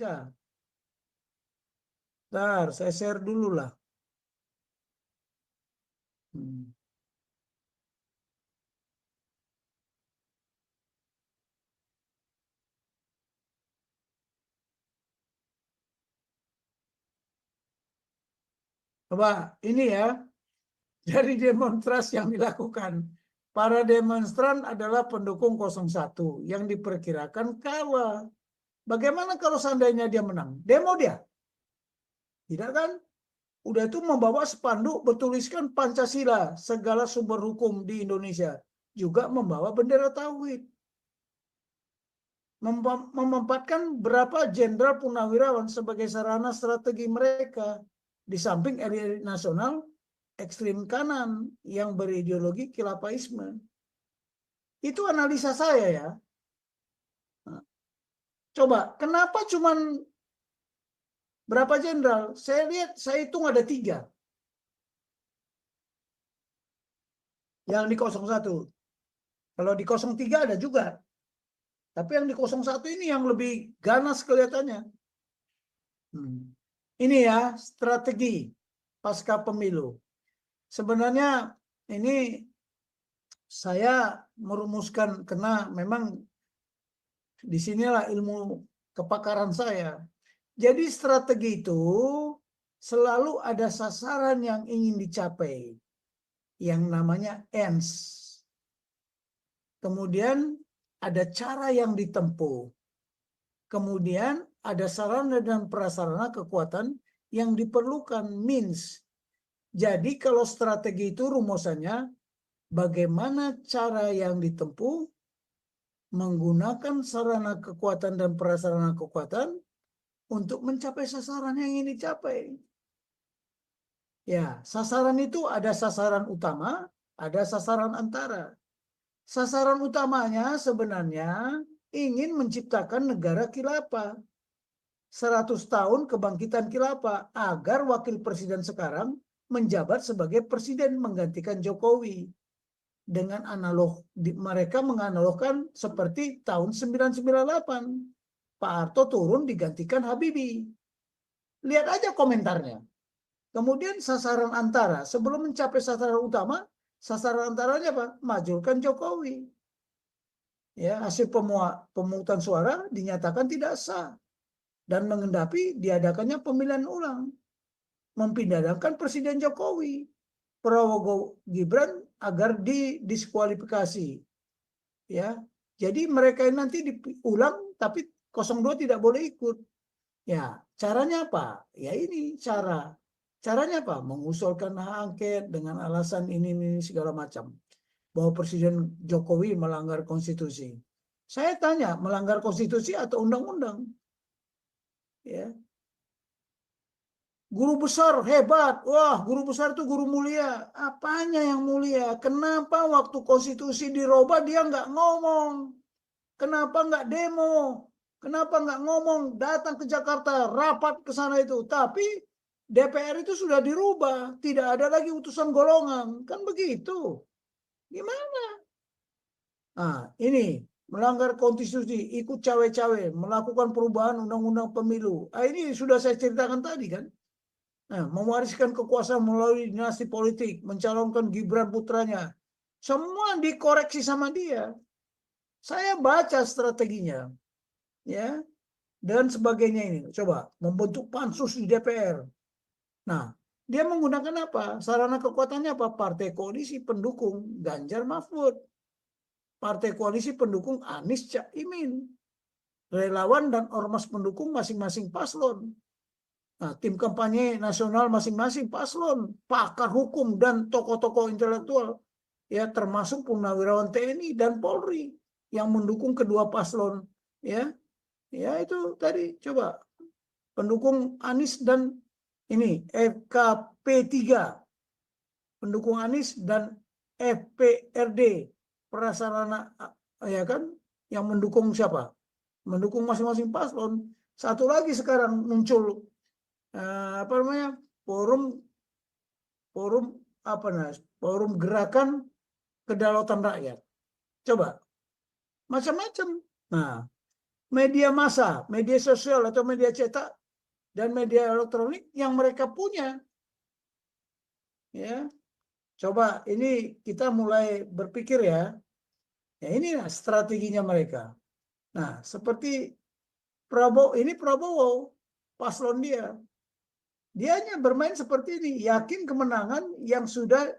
bisa. Ntar saya share dulu lah. Coba ini ya, dari demonstrasi yang dilakukan. Para demonstran adalah pendukung 01 yang diperkirakan kalah. Bagaimana kalau seandainya dia menang? Demo dia? Tidak kan? Udah itu membawa spanduk bertuliskan Pancasila, segala sumber hukum di Indonesia. Juga membawa bendera tauhid. Memempatkan berapa jenderal purnawirawan sebagai sarana strategi mereka. Di samping elit nasional ekstrim kanan yang berideologi khilafaisme. Itu analisa saya ya. Coba, kenapa cuman berapa jenderal? Saya lihat, saya hitung ada 3. Yang di 01. Kalau di 03 ada juga. Tapi yang di 01 ini yang lebih ganas kelihatannya. Ini ya, strategi pasca pemilu. Sebenarnya ini saya merumuskan karena memang disinilah ilmu kepakaran saya. Jadi strategi itu selalu ada sasaran yang ingin dicapai, yang namanya ends. Kemudian ada cara yang ditempuh. Kemudian ada sarana dan prasarana kekuatan yang diperlukan, means. Jadi kalau strategi itu rumusannya, bagaimana cara yang ditempuh, menggunakan sarana kekuatan dan prasarana kekuatan untuk mencapai sasaran yang ingin dicapai. Ya, sasaran itu ada sasaran utama, ada sasaran antara. Sasaran utamanya sebenarnya ingin menciptakan negara khilafah. 100 tahun kebangkitan khilafah agar wakil presiden sekarang menjabat sebagai presiden menggantikan Jokowi. Dengan analog, mereka menganalogkan seperti tahun 1998. Pak Harto turun digantikan Habibie. Lihat aja komentarnya. Kemudian sasaran antara, sebelum mencapai sasaran utama, sasaran antaranya apa? Majukan Jokowi. Ya, hasil pemungutan suara dinyatakan tidak sah dan mengendapi diadakannya pemilihan ulang, mempindahkan Presiden Jokowi, Prabowo Gibran agar didiskualifikasi. Ya, jadi mereka nanti diulang, tapi 02 tidak boleh ikut. Ya, caranya apa? Ya ini caranya apa? Mengusulkan hak angket dengan alasan ini segala macam. Bahwa Presiden Jokowi melanggar konstitusi. Saya tanya, melanggar konstitusi atau undang-undang? Ya. Guru besar hebat. Wah, guru besar itu guru mulia. Apanya yang mulia? Kenapa waktu konstitusi dirubah dia nggak ngomong? Kenapa nggak demo? Kenapa nggak ngomong? Datang ke Jakarta, rapat ke sana itu. Tapi DPR itu sudah dirubah. Tidak ada lagi utusan golongan. Kan begitu. Gimana? Nah, ini melanggar konstitusi, ikut cawe-cawe, melakukan perubahan undang-undang pemilu. Nah, ini sudah saya ceritakan tadi kan. Nah, mewariskan kekuasaan melalui dinasti politik, mencalonkan Gibran putranya. Semua dikoreksi sama dia. Saya baca strateginya, ya, dan sebagainya ini. Coba membentuk pansus di DPR. Nah, dia menggunakan apa? Sarana kekuatannya apa? Partai koalisi pendukung Ganjar Mahfud. Partai koalisi pendukung Anies Caimin. Relawan dan ormas pendukung masing-masing paslon. Nah, tim kampanye nasional masing-masing paslon, pakar hukum dan tokoh-tokoh intelektual, ya termasuk purnawirawan TNI dan Polri yang mendukung kedua paslon, ya, ya itu tadi coba pendukung Anies dan ini FKP3, pendukung Anies dan FPRD, prasarana ya kan, yang mendukung siapa? Mendukung masing-masing paslon. Satu lagi sekarang muncul apa namanya, forum forum apa namanya, forum gerakan kedaulatan rakyat. Coba macam-macam. Nah, media massa, media sosial atau media cetak dan media elektronik yang mereka punya. Ya, coba ini kita mulai berpikir ya. Ya ini strateginya mereka. Nah, seperti Prabowo, paslon dia. Dia hanya bermain seperti ini, yakin kemenangan yang sudah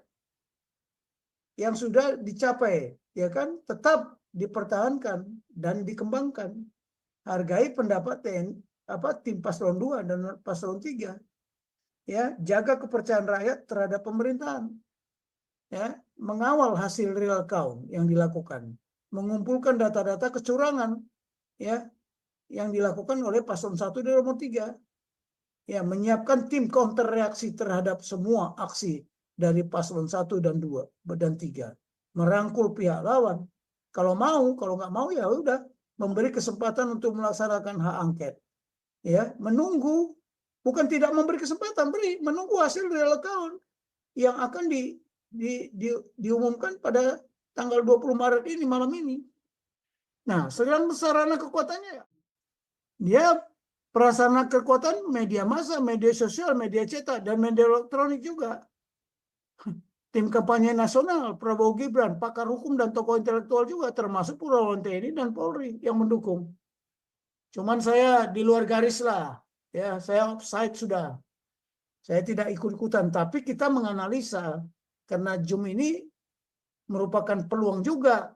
dicapai, ya kan, tetap dipertahankan dan dikembangkan. Hargai pendapat tim paslon 2 dan paslon 3. Ya, jaga kepercayaan rakyat terhadap pemerintahan. Ya, mengawal hasil real count yang dilakukan, mengumpulkan data-data kecurangan ya yang dilakukan oleh paslon 1 dan nomor 3. Ya, menyiapkan tim counter reaksi terhadap semua aksi dari paslon 1 dan 2 dan 3. Merangkul pihak lawan. Kalau mau, kalau nggak mau ya udah memberi kesempatan untuk melaksanakan hak angket. Ya, menunggu, bukan tidak memberi kesempatan, menunggu hasil real count yang akan diumumkan pada tanggal 20 Maret ini, malam ini. Nah, sedang sarana kekuatannya dia prasarana kekuatan media massa, media sosial, media cetak, dan media elektronik juga. Tim kampanye nasional, Prabowo Gibran, pakar hukum dan tokoh intelektual juga, termasuk Purnawan TNI dan Polri yang mendukung. Cuman saya di luar garis lah, ya saya offside sudah. Saya tidak ikut-ikutan, tapi kita menganalisa karena Zoom ini merupakan peluang juga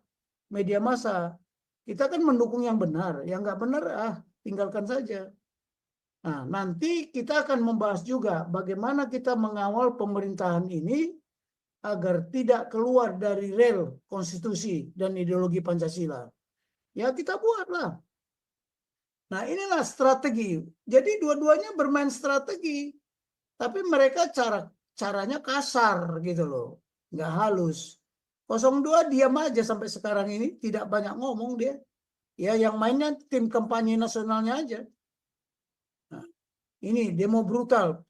media massa. Kita kan mendukung yang benar, yang nggak benar tinggalkan saja. Nah, nanti kita akan membahas juga bagaimana kita mengawal pemerintahan ini agar tidak keluar dari rel konstitusi dan ideologi Pancasila. Ya, kita buatlah. Nah, inilah strategi. Jadi dua-duanya bermain strategi. Tapi mereka caranya kasar gitu loh. Nggak halus. 02 diam aja sampai sekarang ini. Tidak banyak ngomong dia. Ya, yang mainnya tim kampanye nasionalnya aja. Nah, ini demo brutal.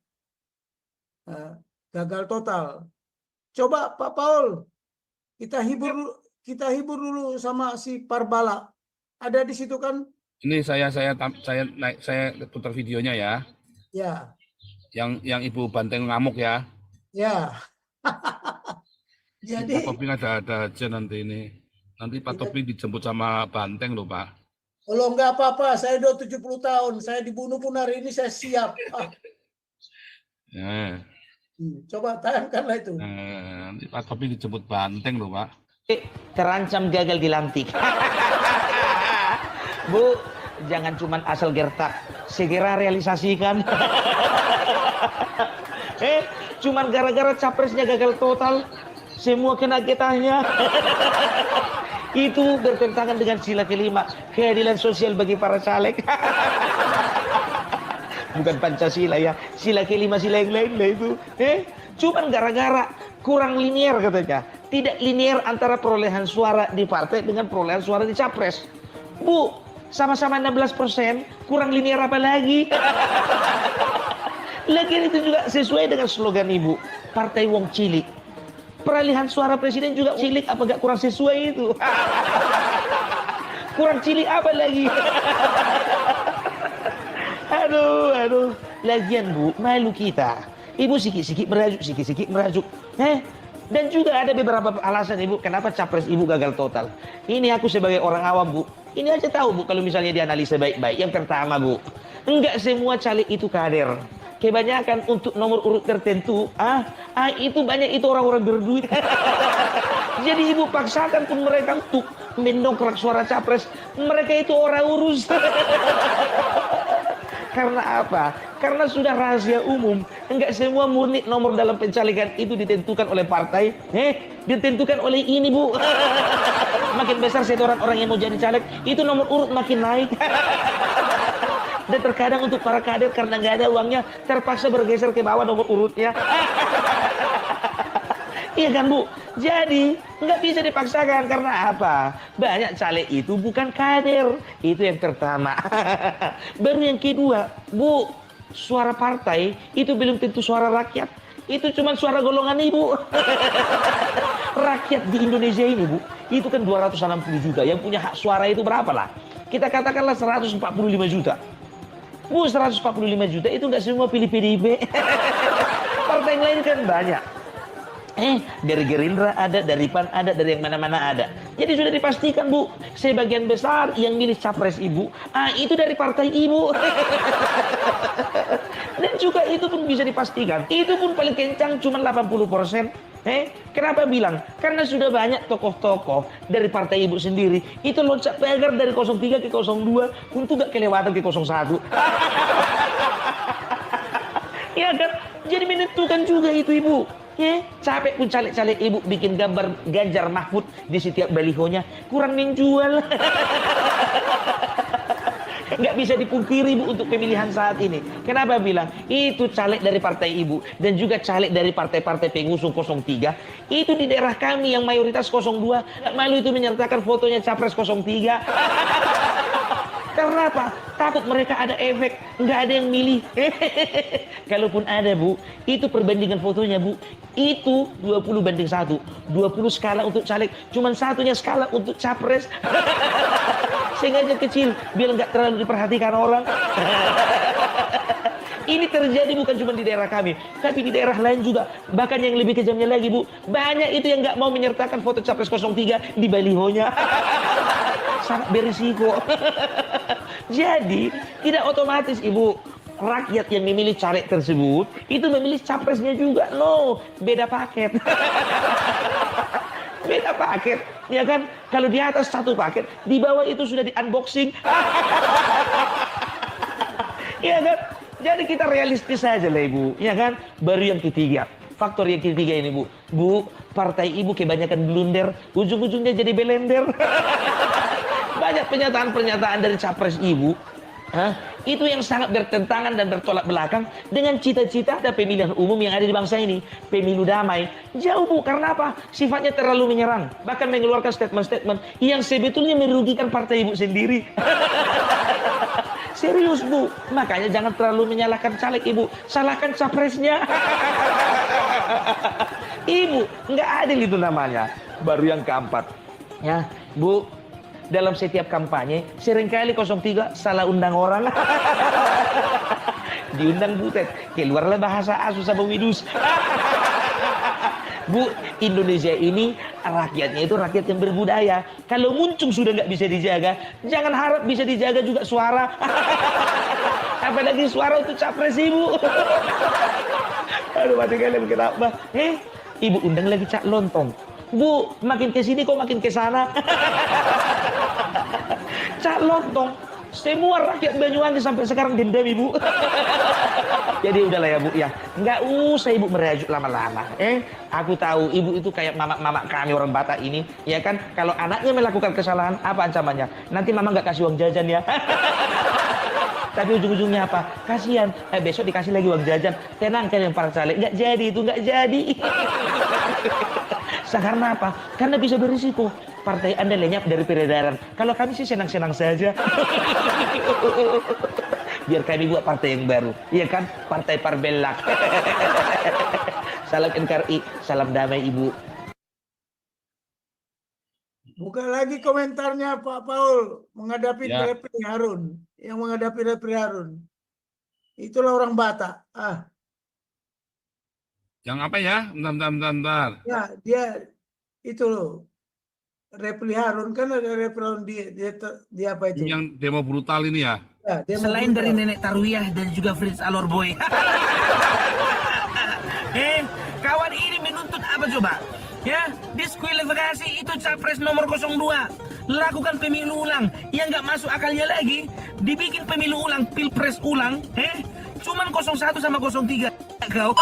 Gagal total. Coba Pak Paul, kita hibur dulu sama si Parbala. Ada di situ kan? Ini saya putar videonya ya. Ya. Yang Ibu Banteng ngamuk ya. Ya. Jadi Pak Toping ada aja nanti ini. Nanti Pak Toping dijemput sama Banteng loh, Pak. Kalau nggak apa-apa, saya udah 70 tahun. Saya dibunuh pun hari ini saya siap. Ya. Coba tayangkanlah itu. Nanti Pak Toping dijemput Banteng loh, Pak. Terancam gagal dilantik. Bu, jangan cuma asal gertak, segera realisasikan. Cuman gara-gara capresnya gagal total, semua kena getahnya. Itu bertentangan dengan sila kelima, keadilan sosial bagi para caleg. Bukan Pancasila ya, sila kelima, sila yang lain lah itu. Cuman gara-gara kurang linear katanya. Tidak linear antara perolehan suara di partai dengan perolehan suara di capres. Bu, sama-sama 16%, kurang linear apa lagi? Lagian itu juga sesuai dengan slogan Ibu, Partai Wong Cilik. Peralihan suara presiden juga cilik, apa gak kurang sesuai itu? Kurang cilik apa lagi? Aduh. Lagian Bu, malu kita. Ibu sikit-sikit merajuk. Dan juga ada beberapa alasan Ibu, kenapa capres Ibu gagal total. Ini aku sebagai orang awam Bu, ini aja tahu Bu, kalau misalnya dianalisa baik-baik. Yang pertama Bu, enggak semua caleg itu kader. Kebanyakan untuk nomor urut tertentu, itu banyak itu orang-orang berduit. Jadi Ibu paksakan pun mereka untuk mendongkrak suara capres. Mereka itu orang urus. Karena apa? Karena sudah rahasia umum. Enggak semua murni nomor dalam pencalegan itu ditentukan oleh partai. Ditentukan oleh ini Bu. Makin besar setoran orang yang mau jadi caleg, itu nomor urut makin naik. Dan terkadang untuk para kader karena nggak ada uangnya, terpaksa bergeser ke bawah nomor urutnya. Iya kan Bu? Jadi nggak bisa dipaksakan. Karena apa? Banyak caleg itu bukan kader. Itu yang pertama. Baru yang kedua, Bu, suara partai itu belum tentu suara rakyat. Itu cuma suara golongan Ibu. Rakyat di Indonesia ini Bu, itu kan 260 juta. Yang punya hak suara itu berapa lah? Kita katakanlah 145 juta. Bu, 145 juta itu nggak semua pilih PDIP. Partai yang lain kan banyak. Dari Gerindra ada, dari PAN ada, dari yang mana-mana ada. Jadi sudah dipastikan, Bu, sebagian besar yang milih capres Ibu, itu dari partai Ibu. Dan juga itu pun bisa dipastikan, itu pun paling kencang cuma 80%. Kenapa bilang? Karena sudah banyak tokoh-tokoh dari partai Ibu sendiri itu loncat pagar dari 03 ke 02 untuk gak kelewatan ke 01. Ya kan? Jadi menentukan juga itu Ibu. Capek pun caleg-caleg Ibu bikin gambar Ganjar Mahfud di setiap balihonya, kurang menjual. Nggak bisa dipungkiri Bu untuk pemilihan saat ini. Kenapa bilang? Itu caleg dari partai Ibu dan juga caleg dari partai-partai pengusung 03. Itu di daerah kami yang mayoritas 02. Nggak malu itu menyertakan fotonya capres 03. Karena apa? Takut mereka ada efek, nggak ada yang milih. Kalaupun ada Bu, itu perbandingan fotonya Bu, itu 20:1. 20 skala untuk caleg, cuman satunya skala untuk capres. Sengaja kecil, biar nggak terlalu diperhatikan orang. Ini terjadi bukan cuma di daerah kami, tapi di daerah lain juga. Bahkan yang lebih kejamnya lagi Bu, banyak itu yang nggak mau menyertakan foto capres 03 di balihonya. Sangat berisiko. Jadi tidak otomatis Ibu rakyat yang memilih caleg tersebut itu memilih capresnya juga. No, beda paket. Beda paket, ya kan? Kalau di atas satu paket, di bawah itu sudah di unboxing. Ya kan? Jadi kita realistis saja lah Ibu, ya kan? Baru yang ketiga, faktor yang ketiga ini Bu. Bu, partai Ibu kebanyakan blunder, ujung-ujungnya jadi belender. Banyak pernyataan-pernyataan dari capres Ibu, itu yang sangat bertentangan dan bertolak belakang dengan cita-cita ada pemilihan umum yang ada di bangsa ini, pemilu damai. Jauh Bu, karena apa? Sifatnya terlalu menyerang, bahkan mengeluarkan statement-statement yang sebetulnya merugikan partai Ibu sendiri. Serius Bu, makanya jangan terlalu menyalahkan caleg Ibu, salahkan capresnya. Ibu, nggak adil itu namanya. Baru yang keempat, ya Bu, dalam setiap kampanye seringkali 03 salah undang orang. Diundang butet, keluarlah bahasa asu sama widus. Bu, Indonesia ini rakyatnya itu rakyat yang berbudaya. Kalau muncung sudah nggak bisa dijaga, jangan harap bisa dijaga juga suara. Apalagi suara untuk capres Ibu. Aduh, mati kalian kenapa? Ibu undang lagi Cak Lontong. Bu, makin ke sini kok makin ke sana. Cak Lontong, semua rakyat Banyuwangi sampai sekarang dendam Ibu. Jadi udahlah ya Bu ya, nggak usah Ibu merajuk lama-lama. Aku tahu Ibu itu kayak mama kami orang Batak ini, ya kan? Kalau anaknya melakukan kesalahan, apa ancamannya? Nanti mama nggak kasih uang jajan ya. Tapi ujung-ujungnya apa? Kasihan, besok dikasih lagi uang jajan. Tenang kalian para caleg, nggak jadi itu, nggak jadi. Karena apa? Karena bisa berisiko. Partai Anda lenyap dari peredaran. Kalau kami sih senang-senang saja. Biar kami buat partai yang baru. Iya kan? Partai Parbellak. Salam NKRI, salam damai Ibu. Buka lagi komentarnya Pak Paul menghadapi Refli Harun. Yang menghadapi Refli Harun. Itulah orang Batak. Yang apa ya? Bentar. Ya, dia itu loh. Refli Harun kan ada Refli Harun dia apa itu? Yang demo brutal ini ya? Ya, selain dari Nenek Tarwiyah dan juga Fritz Alorboy. Kawan ini menuntut apa coba? Ya, diskualifikasi itu capres nomor 02. Lakukan pemilu ulang. Yang nggak masuk akalnya lagi, dibikin pemilu ulang, pilpres ulang. Cuman 01 sama 03. Kau.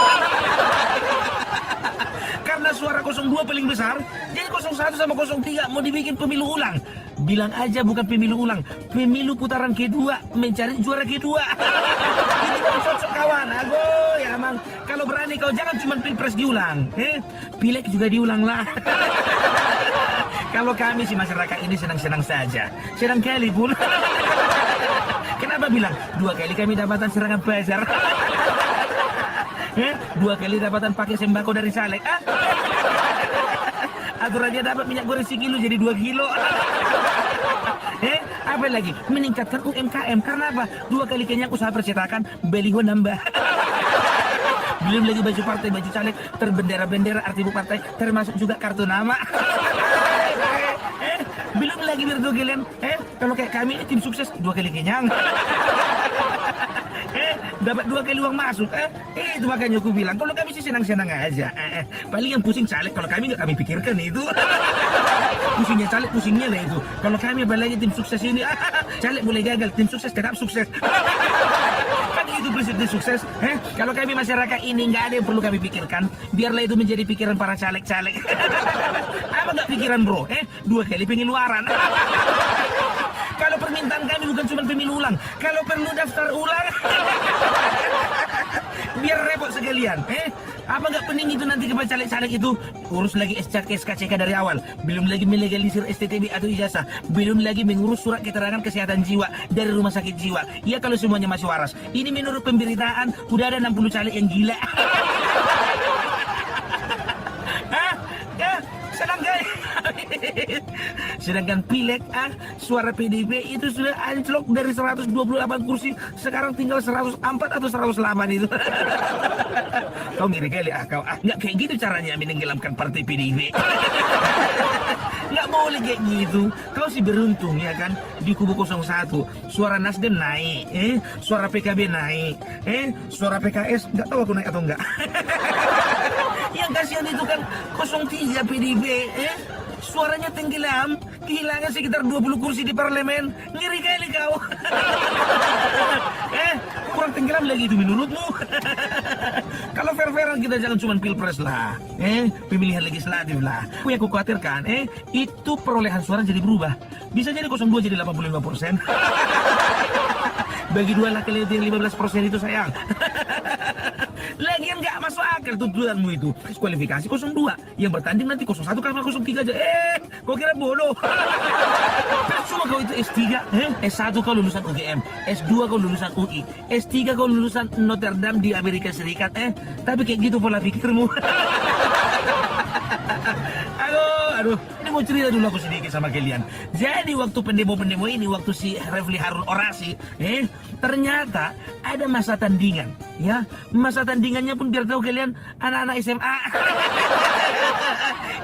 Karena suara 02 paling besar, jadi 01 sama 03 mau dibikin pemilu ulang. Bilang aja bukan pemilu ulang, pemilu putaran kedua, mencari juara kedua. Itu kan cocok kawan. Ago ya emang, kalau berani kau jangan cuma pilpres diulang, pileg juga diulang lah. Kalau kami sih masyarakat ini senang-senang saja, senang kali pun. Kenapa bilang 2 kali kami dapatan serangan pasar? 2 kali dapatan pakai sembako dari caleg. Aturannya dapat minyak goreng sekilo jadi 2 kilo. Apalagi meningkatkan UMKM. Karena apa? 2 kali kenyang usaha percetakan, baliho nambah. Belum lagi baju partai, baju caleg, terbendera-bendera atribut partai, termasuk juga kartu nama. Belum lagi berdoa kalian, kalau kayak kami tim sukses 2 kali kenyang. Dapat 2 kali uang masuk. Itu makanya aku bilang, kalau kami sih senang-senang aja. Paling yang pusing caleg, kalau kami nggak kami pikirkan itu. Pusingnya caleg, pusingnya lah itu. Kalau kami apalagi tim sukses ini, caleg boleh gagal, tim sukses tetap sukses. Kan itu prinsip tim sukses. Kalau kami masyarakat ini nggak ada yang perlu kami pikirkan, biarlah itu menjadi pikiran para caleg-caleg. Apa nggak pikiran bro? 2 kali pengeluaran. Kalau permintaan kami bukan cuma pemilu ulang, kalau perlu daftar ulang, biar repot sekalian. Apa nggak pening itu nanti kepada caleg-caleg itu urus lagi SKCK dari awal, belum lagi melegalisir STTB atau ijazah, belum lagi mengurus surat keterangan kesehatan jiwa dari rumah sakit jiwa. Ya kalau semuanya masih waras. Ini menurut pemberitaan udah ada 60 caleg yang gila. Senang guys. Sedangkan pileg suara PDIP itu sudah anjlok dari 128 kursi, sekarang tinggal 104 atau 108 itu. Kau ngiri kali kau. Nggak kayak gitu caranya menenggelamkan partai PDIP. Nggak boleh kayak gitu. Kau sih beruntung ya kan, di kubu 01 suara Nasdem naik, suara PKB naik, suara PKS nggak tahu aku naik atau enggak. Yang kasihan itu kan 03 PDIP, suaranya tenggelam, kehilangan sekitar 20 kursi di parlemen. Ngeri kali kau. Kurang tenggelam lagi itu menurutmu? Kalau fair-fairan kita jangan cuma pilpres lah, pemilihan legislatif lah. Aku yang kukhawatirkan, itu perolehan suara jadi berubah. Bisa jadi 02 jadi 85%. Bagi 2 laki-laki yang 15% itu sayang. Lagian nggak masuk akal tuntutanmu itu. Kualifikasi 02, yang bertanding nanti 01 sama 03 aja. Kau kira bodoh? Cuma kau itu S3, S1 kau lulusan UGM, S2 kau lulusan UI, S3 kau lulusan Notre Dame di Amerika Serikat, tapi kayak gitu pola pikirmu. Aduh, ini mau cerita dulu aku sedikit sama kalian. Jadi waktu pendemo-pendemo ini, waktu si Refli Harun orasi, ternyata ada masa tandingan, ya. Masa tandingannya pun biar tahu kalian anak-anak SMA.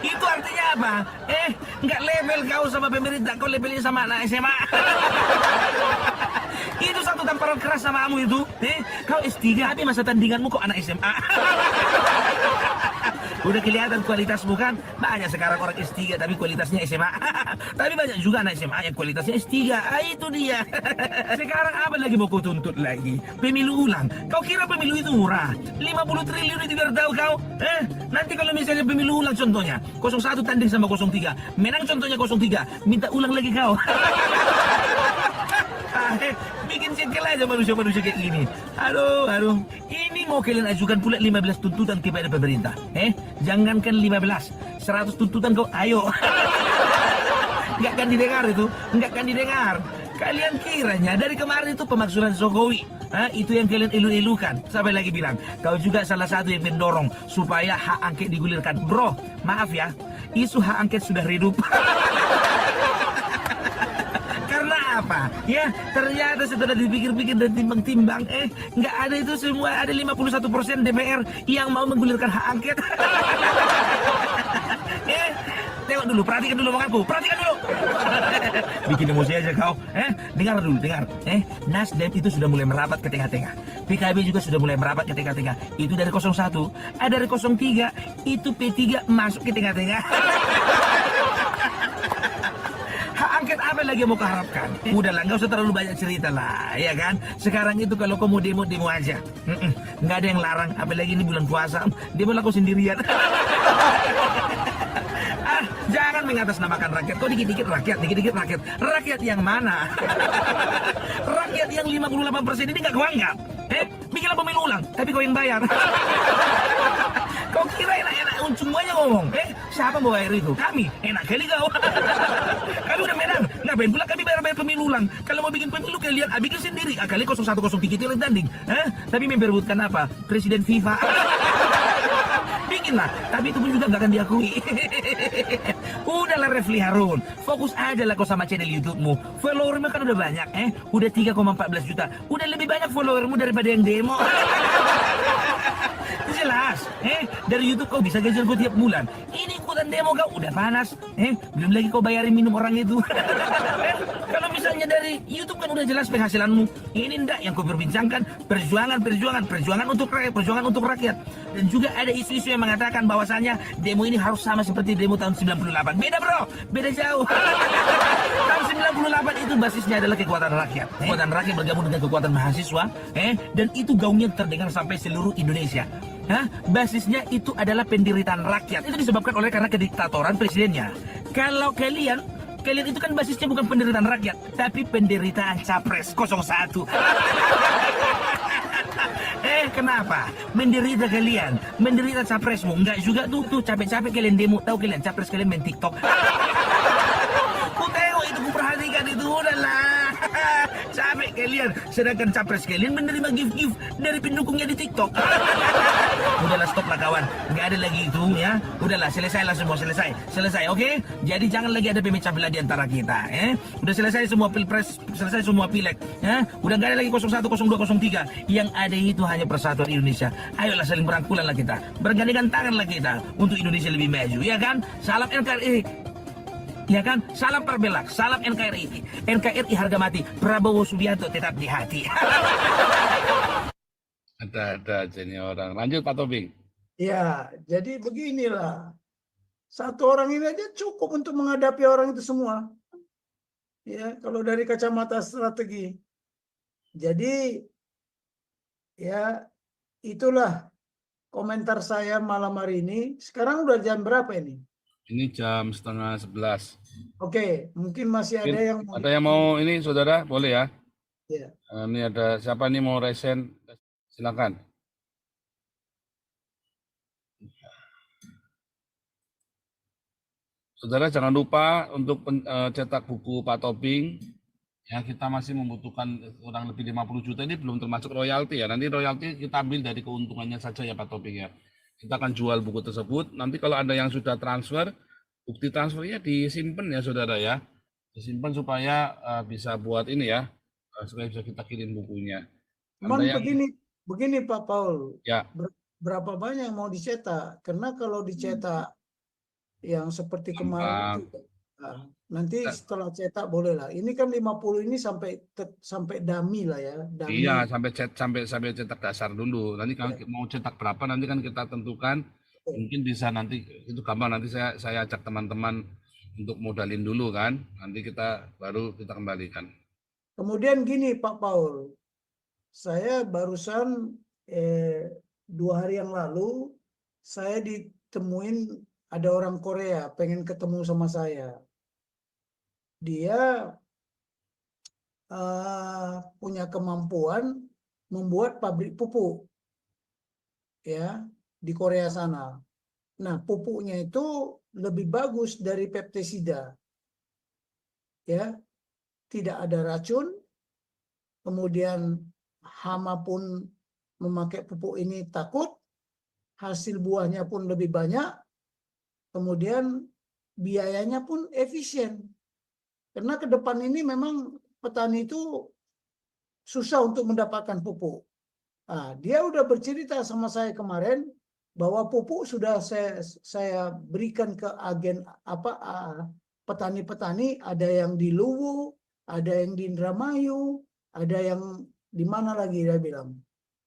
Itu artinya apa? Nggak level kau sama pemerintah, kau levelnya sama anak SMA. Itu satu tamparan keras sama kamu itu. Kau S3, tapi masa tandinganmu kok anak SMA. Udah kelihatan kualitasmu kan? Banyak sekarang orang S3 tapi kualitasnya SMA. Tapi banyak juga anak SMA yang kualitasnya S3. Itu dia. Sekarang apa lagi mau kau tuntut lagi? Pemilu ulang. Kau kira pemilu itu murah? 50 triliun itu biar tahu kau. Nanti kalau misalnya pemilu ulang contohnya, 01 tanding sama 03. Menang contohnya 03. Minta ulang lagi kau. Bikin jengkel aja manusia-manusia kayak gini. Aduh. Ini mau kalian ajukan pula 15 tuntutan kepada pemerintah. Jangankan 15, 100 tuntutan kau, ayo. Nggak akan didengar itu, nggak akan didengar. Kalian kiranya dari kemarin itu pemakzulan Jokowi, itu yang kalian elu-elukan. Sampai lagi bilang, kau juga salah satu yang mendorong supaya hak angket digulirkan. Bro, maaf ya, isu hak angket sudah redup. Apa? Ya, ternyata setelah dipikir-pikir dan timbang-timbang, nggak ada itu semua, ada 51% DPR yang mau menggulirkan hak angket. Tengok dulu, perhatikan dulu omonganku, perhatikan dulu. Bikin emosi aja kau. Dengar dulu, dengar. Nasdem itu sudah mulai merapat ke tengah-tengah. PKB juga sudah mulai merapat ke tengah-tengah. Itu dari 01, ada dari 03, itu P3 masuk ke tengah-tengah. Angket apa lagi yang mau kau harapkan? Udahlah, nggak usah terlalu banyak cerita lah, ya kan? Sekarang itu kalau kau mau demo aja. Nggak ada yang larang, apalagi ini bulan puasa. Demo lah kau sendirian. Jangan mengatasnamakan rakyat. Kau dikit-dikit rakyat, dikit-dikit rakyat. Rakyat yang mana? Rakyat yang 58% ini nggak kau anggap. Bikinlah pemilu ulang, tapi kau yang bayar. Kau kira enak-enak semuanya ngomong. Siapa bawa air itu? Kami. Enak kali kau. Kami udah menang. Ngapain pula kami bayar-bayar pemilu ulang? Kalau mau bikin pemilu kalian bikin sendiri. Kali 0103 itu yang tanding. Tapi memperebutkan apa? Presiden FIFA. Bikinlah. Tapi itu pun juga nggak akan diakui. Udahlah Refli Harun, fokus aja lah kau sama channel YouTube-mu. Followermu kan udah banyak, udah 3,14 juta. Udah lebih banyak followermu daripada yang demo. Jelas, dari YouTube kau bisa gajian kau tiap bulan. Ini ikutan demo kau udah panas, belum lagi kau bayarin minum orang itu. Kalau misalnya dari YouTube kan udah jelas penghasilanmu. Ini ndak yang kau perbincangkan, perjuangan untuk rakyat. Dan juga ada isu-isu yang mengatakan bahwasanya demo ini harus sama seperti demo tahun 98. Beda bro, beda jauh. Tahun 98 itu basisnya adalah kekuatan rakyat. Kekuatan rakyat bergabung dengan kekuatan mahasiswa, dan itu gaungnya terdengar sampai seluruh Indonesia. Basisnya itu adalah penderitaan rakyat. Itu disebabkan karena kediktatoran presidennya. Kalau kalian itu kan basisnya bukan penderitaan rakyat, tapi penderitaan Capres 01. Kenapa? Menderita kalian, menderita capresmu. Enggak juga tuh capek-capek kalian demo. Tahu kalian capres kalian main TikTok. Ku tengok itu, ku perhatikan itu, udahlah. Capek kalian, sedangkan capres kalian menerima gift-gift dari pendukungnya di TikTok. Udahlah, stop lah kawan, nggak ada lagi itu ya. Udahlah, selesailah semua, selesai, oke? Jadi jangan lagi ada pemecah belah di antara kita, Udah selesai semua pilpres, selesai semua pileg, Udah nggak ada lagi 01, 02, 03. Yang ada itu hanya persatuan Indonesia. Ayolah saling berangkulan lah kita, bergandengan tangan lah kita untuk Indonesia lebih maju, ya kan? Salam NKRI. Ya kan? Salam Perbelak, salam NKRI. NKRI harga mati, Prabowo Subianto tetap di hati. Ada aja nih orang. Lanjut Pak Tobing. Ya, jadi beginilah. Satu orang ini aja cukup untuk menghadapi orang itu semua. Ya, kalau dari kacamata strategi. Jadi, ya itulah komentar saya malam hari ini. Sekarang udah jam berapa ini? Ini jam 10:30. Oke, mungkin masih ada yang mau ini saudara, boleh ya? Ya. Ini ada siapa nih mau resen? Silakan. Saudara jangan lupa untuk cetak buku Pak Tobing. Ya, kita masih membutuhkan kurang lebih 50 juta, ini belum termasuk royalti ya. Nanti royalti kita ambil dari keuntungannya saja ya Pak Tobing ya. Kita akan jual buku tersebut. Nanti kalau ada yang sudah transfer, bukti transfernya disimpan ya saudara ya. Disimpan supaya bisa buat ini ya, supaya bisa kita kirim bukunya. Cuman begini Pak Paul, ya. Berapa banyak yang mau dicetak? Karena kalau dicetak yang seperti kemarin itu, nanti setelah cetak boleh lah. Ini kan 50 ini sampai dummy lah ya. Dummy. Iya, sampai cetak dasar dulu. Nanti kalau mau cetak berapa nanti kan kita tentukan. Mungkin bisa nanti itu gampang, nanti saya ajak teman-teman untuk modalin dulu kan. Nanti baru kita kembalikan. Kemudian gini Pak Paul, saya barusan 2 hari yang lalu saya ditemuin ada orang Korea pengen ketemu sama saya. Dia punya kemampuan membuat pabrik pupuk ya di Korea sana. Nah, pupuknya itu lebih bagus dari pestisida. Ya. Tidak ada racun. Kemudian hama pun memakai pupuk ini takut. Hasil buahnya pun lebih banyak. Kemudian biayanya pun efisien. Karena ke depan ini memang petani itu susah untuk mendapatkan pupuk. Nah, dia udah bercerita sama saya kemarin bahwa pupuk sudah saya berikan ke agen petani-petani, ada yang di Luwu, ada yang di Indramayu, ada yang di mana lagi dia bilang.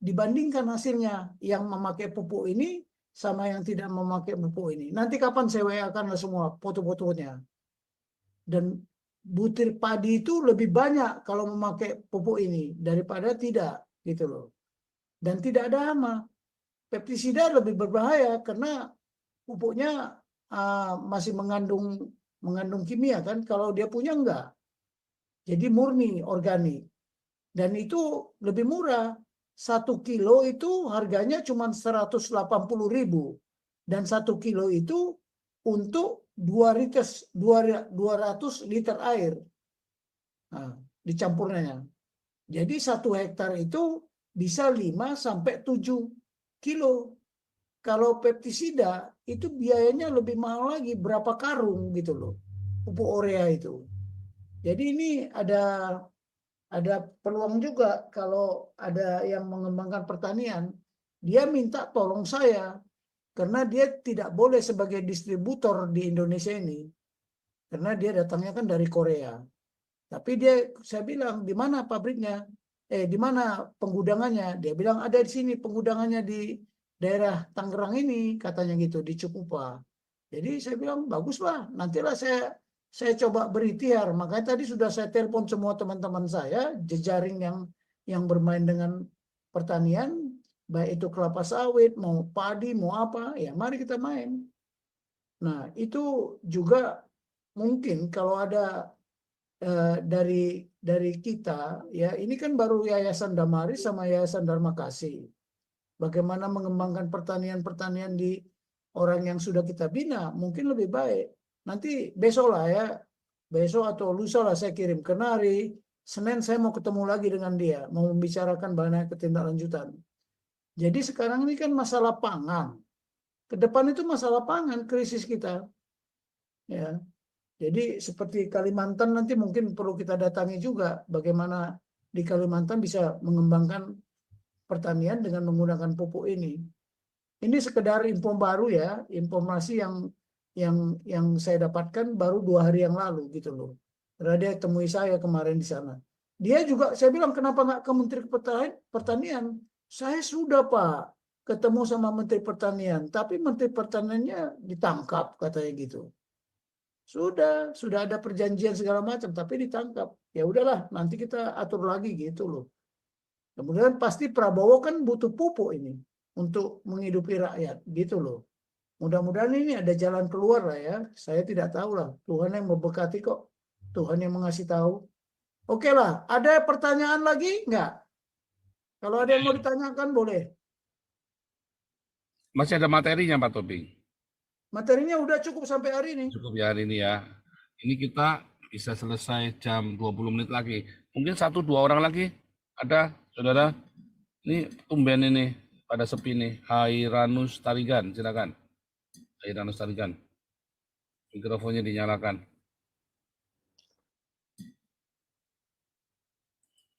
Dibandingkan hasilnya yang memakai pupuk ini sama yang tidak memakai pupuk ini. Nanti kapan saya WA-kan semua foto-fotonya. Dan butir padi itu lebih banyak kalau memakai pupuk ini daripada tidak, gitu loh. Dan tidak ada hama. Pestisida lebih berbahaya karena pupuknya masih mengandung kimia kan, kalau dia punya enggak. Jadi murni organik. Dan itu lebih murah. 1 kilo itu harganya cuma 180.000. Dan 1 kilo itu untuk 200 liter air. Nah, dicampurnya. Jadi 1 hektar itu bisa 5 sampai 7 kilo. Kalau pestisida itu biayanya lebih mahal lagi, berapa karung gitu loh, pupuk urea itu. Jadi ini ada peluang juga kalau ada yang mengembangkan pertanian, dia minta tolong saya karena dia tidak boleh sebagai distributor di Indonesia ini karena dia datangnya kan dari Korea. Tapi saya bilang di mana pabriknya? Di mana penggudangannya? Dia bilang ada di sini penggudangannya di daerah Tangerang ini katanya gitu di Cikupa. Jadi saya bilang baguslah, nantilah saya coba berikhtiar. Makanya tadi sudah saya telepon semua teman-teman saya, jejaring yang bermain dengan pertanian, baik itu kelapa sawit, mau padi, mau apa, ya mari kita main. Nah, itu juga mungkin kalau ada dari kita, ya ini kan baru Yayasan Damaris sama Yayasan Dharma Kasih. Bagaimana mengembangkan pertanian-pertanian di orang yang sudah kita bina, mungkin lebih baik. Nanti besok lah ya, besok atau lusa lah saya kirim. Karena hari Senin saya mau ketemu lagi dengan dia, mau membicarakan banyak ketindaklanjutan. Jadi sekarang ini kan masalah pangan. Ke depan itu masalah pangan, krisis kita. Ya. Jadi seperti Kalimantan nanti mungkin perlu kita datangi juga, bagaimana di Kalimantan bisa mengembangkan pertanian dengan menggunakan pupuk ini. Ini sekedar info baru ya, informasi yang saya dapatkan baru 2 hari yang lalu gitu loh. Karena dia temui saya kemarin di sana. Dia juga, saya bilang kenapa nggak ke Menteri Pertanian? Saya sudah Pak ketemu sama Menteri Pertanian, tapi Menteri Pertaniannya ditangkap katanya gitu. Sudah ada perjanjian segala macam, tapi ditangkap. Ya udahlah, nanti kita atur lagi gitu loh. Kemudian pasti Prabowo kan butuh pupuk ini untuk menghidupi rakyat, gitu loh. Mudah-mudahan ini ada jalan keluar lah ya. Saya tidak tahu lah. Tuhan yang memberkati kok. Tuhan yang mengasih tahu. Oke lah, ada pertanyaan lagi nggak? Kalau ada yang mau ditanyakan boleh. Masih ada materinya Pak Tobing. Materinya udah cukup sampai hari ini. Cukup ya hari ini ya. Ini kita bisa selesai jam 20 menit lagi. Mungkin 1-2 orang lagi ada, saudara. Ini tumben ini pada sepi nih. Hairanus Tarigan, silakan. Hairanus Tarigan. Mikrofonnya dinyalakan.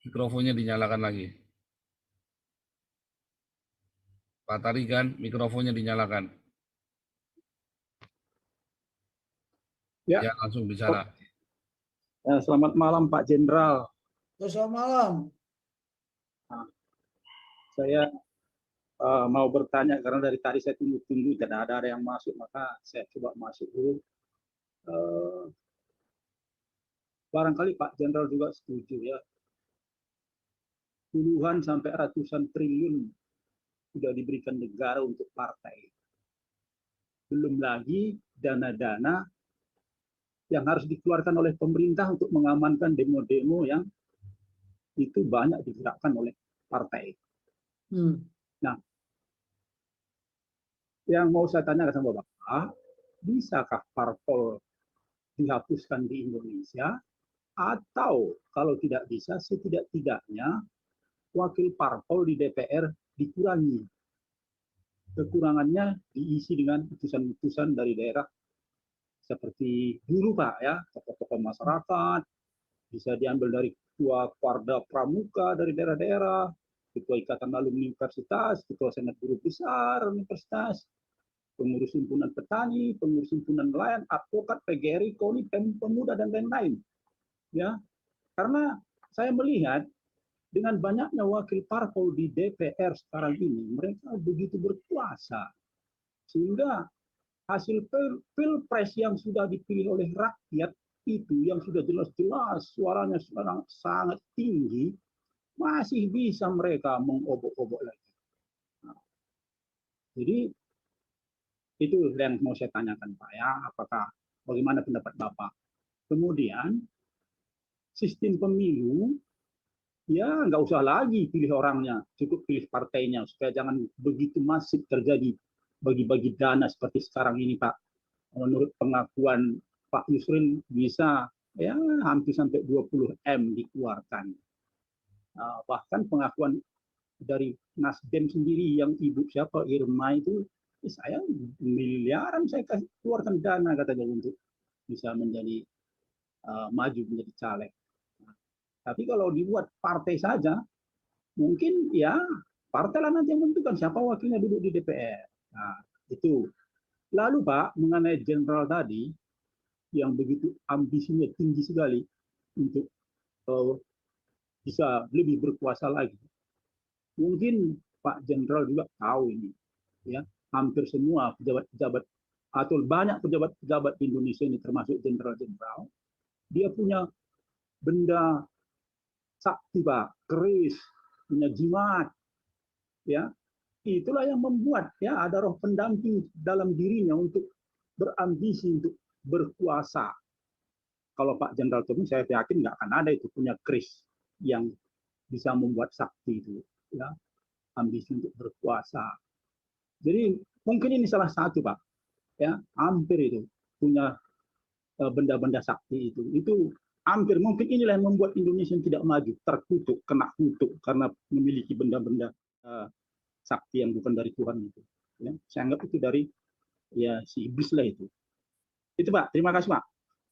Mikrofonnya dinyalakan lagi. Pak Tarigan, mikrofonnya dinyalakan. Ya, langsung bicara. Ya, selamat malam Pak Jenderal. Selamat malam. Saya mau bertanya karena dari tadi saya tunggu-tunggu tidak ada yang masuk, maka saya coba masuk dulu. Barangkali Pak Jenderal juga setuju ya. Puluhan sampai ratusan triliun sudah diberikan negara untuk partai. Belum lagi dana-dana yang harus dikeluarkan oleh pemerintah untuk mengamankan demo-demo yang itu banyak digerakkan oleh partai. Nah, yang mau saya tanyakan sama Bapak, bisakah parpol dihapuskan di Indonesia? Atau kalau tidak bisa, setidak-tidaknya wakil parpol di DPR dikurangi. Kekurangannya diisi dengan putusan-putusan dari daerah seperti dulu Pak ya, tokoh-tokoh masyarakat, bisa diambil dari ketua Warda Pramuka dari daerah-daerah, ketua Ikatan Alumni Universitas, ketua Senat Guru Besar Universitas, pengurus himpunan petani, pengurus himpunan nelayan, advokat, PGRI, KONI, pemuda dan lain-lain. Ya, karena saya melihat dengan banyaknya wakil parpol di DPR sekarang ini, mereka begitu berkuasa sehingga hasil pilpres yang sudah dipilih oleh rakyat itu yang sudah jelas-jelas suaranya sekarang sangat tinggi, masih bisa mereka mengobok-obok lagi. Nah, jadi itu yang mau saya tanyakan Pak ya, apakah bagaimana pendapat Bapak? Kemudian sistem pemilu ya nggak usah lagi pilih orangnya, cukup pilih partainya supaya jangan begitu masif terjadi bagi-bagi dana seperti sekarang ini Pak. Menurut pengakuan Pak Yusril bisa ya hampir sampai 20 M dikeluarkan. Bahkan pengakuan dari Nasdem sendiri yang ibu siapa Irma itu Saya miliaran saya keluarkan dana katanya untuk bisa menjadi maju menjadi caleg. Tapi kalau dibuat partai saja, mungkin ya partai lah nanti yang menentukan siapa wakilnya duduk di DPR. Nah, itu. Lalu Pak, mengenai jenderal tadi, yang begitu ambisinya tinggi sekali untuk bisa lebih berkuasa lagi. Mungkin Pak Jenderal juga tahu ini, ya hampir semua pejabat-pejabat atau banyak pejabat-pejabat di Indonesia ini termasuk jenderal-jenderal, dia punya benda sakti Pak, keris, punya jimat, ya itulah yang membuat ya ada roh pendamping dalam dirinya untuk berambisi untuk berkuasa. Kalau Pak Jenderal Tommy saya yakin nggak akan ada itu punya keris yang bisa membuat sakti itu, ya ambisi untuk berkuasa. Jadi mungkin ini salah satu Pak, ya hampir itu punya benda-benda sakti itu hampir mungkin inilah yang membuat Indonesia tidak maju, terkutuk, kena kutuk karena memiliki benda-benda sakti yang bukan dari Tuhan itu. Ya, saya anggap itu dari ya si iblis lah itu. Itu Pak, terima kasih Pak.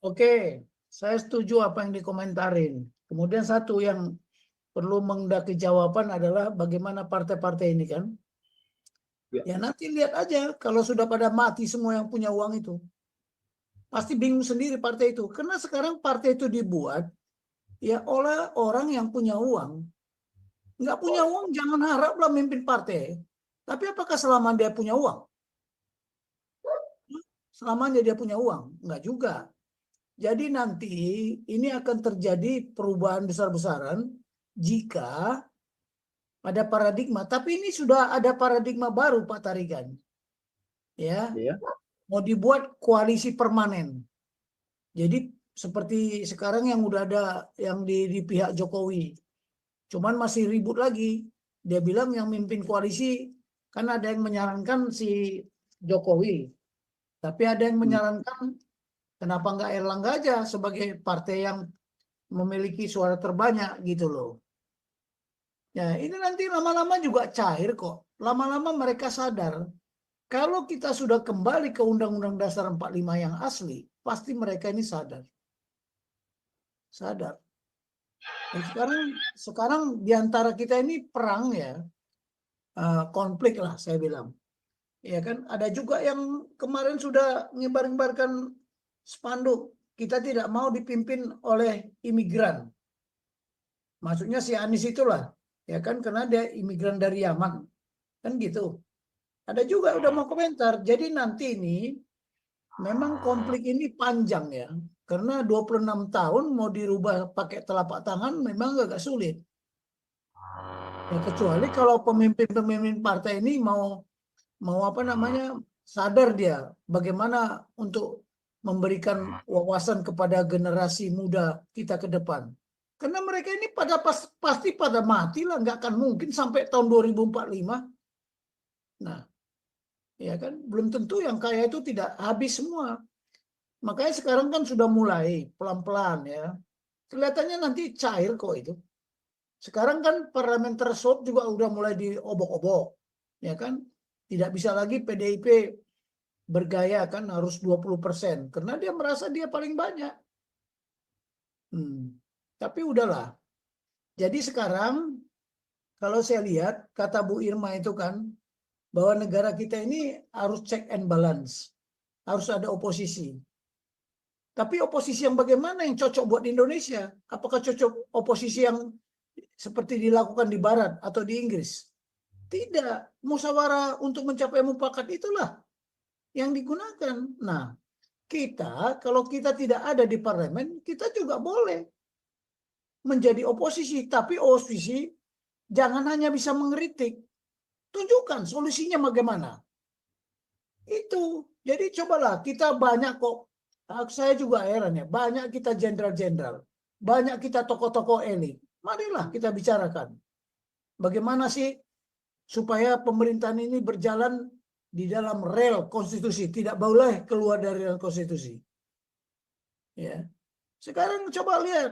Oke, saya setuju apa yang dikomentarin. Kemudian satu yang perlu mendaki jawaban adalah bagaimana partai-partai ini kan. Ya nanti lihat aja kalau sudah pada mati semua yang punya uang itu. Pasti bingung sendiri partai itu. Karena sekarang partai itu dibuat ya oleh orang yang punya uang. Nggak punya uang jangan haraplah memimpin partai. Tapi apakah selama dia punya uang? Selamanya dia punya uang? Nggak juga. Jadi nanti ini akan terjadi perubahan besar-besaran jika ada paradigma. Tapi ini sudah ada paradigma baru Pak Tarigan. Ya, mau dibuat koalisi permanen. Jadi seperti sekarang yang udah ada yang di pihak Jokowi. Cuman masih ribut lagi. Dia bilang yang mimpin koalisi kan ada yang menyarankan si Jokowi. Tapi ada yang menyarankan kenapa nggak Erlangga aja sebagai partai yang memiliki suara terbanyak gitu loh. Ya ini nanti lama-lama juga cair kok. Lama-lama mereka sadar. Kalau kita sudah kembali ke Undang-Undang Dasar 45 yang asli, pasti mereka ini sadar. Sadar. Dan sekarang diantara kita ini perang ya, konflik lah saya bilang. Ya kan, ada juga yang kemarin sudah nyebar-nyebarkan spanduk, kita tidak mau dipimpin oleh imigran. Maksudnya si Anies itulah, ya kan, karena dia imigran dari Yaman, kan gitu. Ada juga udah mau komentar. Jadi nanti ini memang konflik ini panjang ya, karena 26 tahun mau dirubah pakai telapak tangan memang agak sulit. Ya kecuali kalau pemimpin-pemimpin partai ini mau apa namanya sadar dia bagaimana untuk memberikan wawasan kepada generasi muda kita ke depan. Karena mereka ini pasti pada mati lah, nggak akan mungkin sampai tahun 2045. Nah, ya kan belum tentu yang kaya itu tidak habis semua. Makanya sekarang kan sudah mulai pelan-pelan ya. Kelihatannya nanti cair kok itu. Sekarang kan parliamentary threshold juga udah mulai diobok-obok, ya kan? Tidak bisa lagi PDIP bergaya kan harus 20% karena dia merasa dia paling banyak. Tapi udahlah. Jadi sekarang kalau saya lihat kata Bu Irma itu kan bahwa negara kita ini harus check and balance. Harus ada oposisi. Tapi oposisi yang bagaimana yang cocok buat Indonesia? Apakah cocok oposisi yang seperti dilakukan di Barat atau di Inggris? Tidak, musyawarah untuk mencapai mufakat itulah yang digunakan. Nah, kita kalau kita tidak ada di parlemen, kita juga boleh menjadi oposisi, tapi oposisi jangan hanya bisa mengkritik. Tunjukkan solusinya bagaimana. Itu. Jadi cobalah, kita banyak kok, saya juga heran ya, banyak kita jenderal-jenderal, banyak kita tokoh-tokoh elit. Marilah kita bicarakan. Bagaimana sih supaya pemerintahan ini berjalan di dalam rel konstitusi, tidak boleh keluar dari rel konstitusi. Ya. Sekarang coba lihat.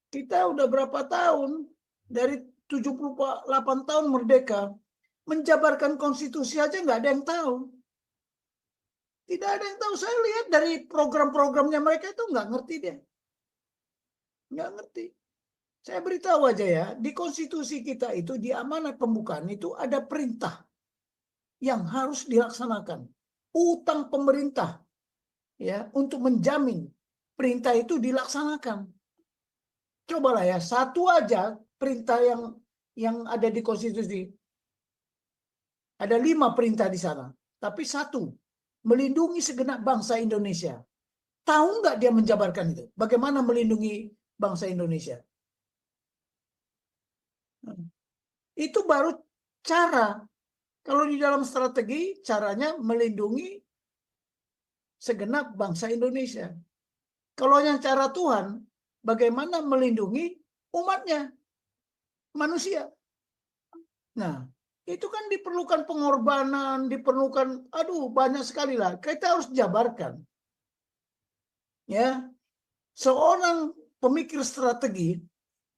Kita udah berapa tahun dari 78 tahun merdeka, Menjabarkan konstitusi aja nggak ada yang tahu. Tidak ada yang tahu. Saya lihat dari program-programnya mereka itu nggak ngerti deh. Nggak ngerti. Saya beritahu aja ya, di konstitusi kita itu, di amanat pembukaan itu ada perintah yang harus dilaksanakan. Utang pemerintah ya untuk menjamin perintah itu dilaksanakan. Cobalah ya, satu aja perintah yang ada di konstitusi. Ada 5 perintah di sana, tapi satu, melindungi segenap bangsa Indonesia. Tahu nggak dia menjabarkan itu? Bagaimana melindungi bangsa Indonesia? Itu baru cara. Kalau di dalam strategi, caranya melindungi segenap bangsa Indonesia. Kalau yang cara Tuhan, bagaimana melindungi umatnya, manusia. Nah, itu kan diperlukan pengorbanan, diperlukan, banyak sekali lah. Kita harus jabarkan. Ya, seorang pemikir strategi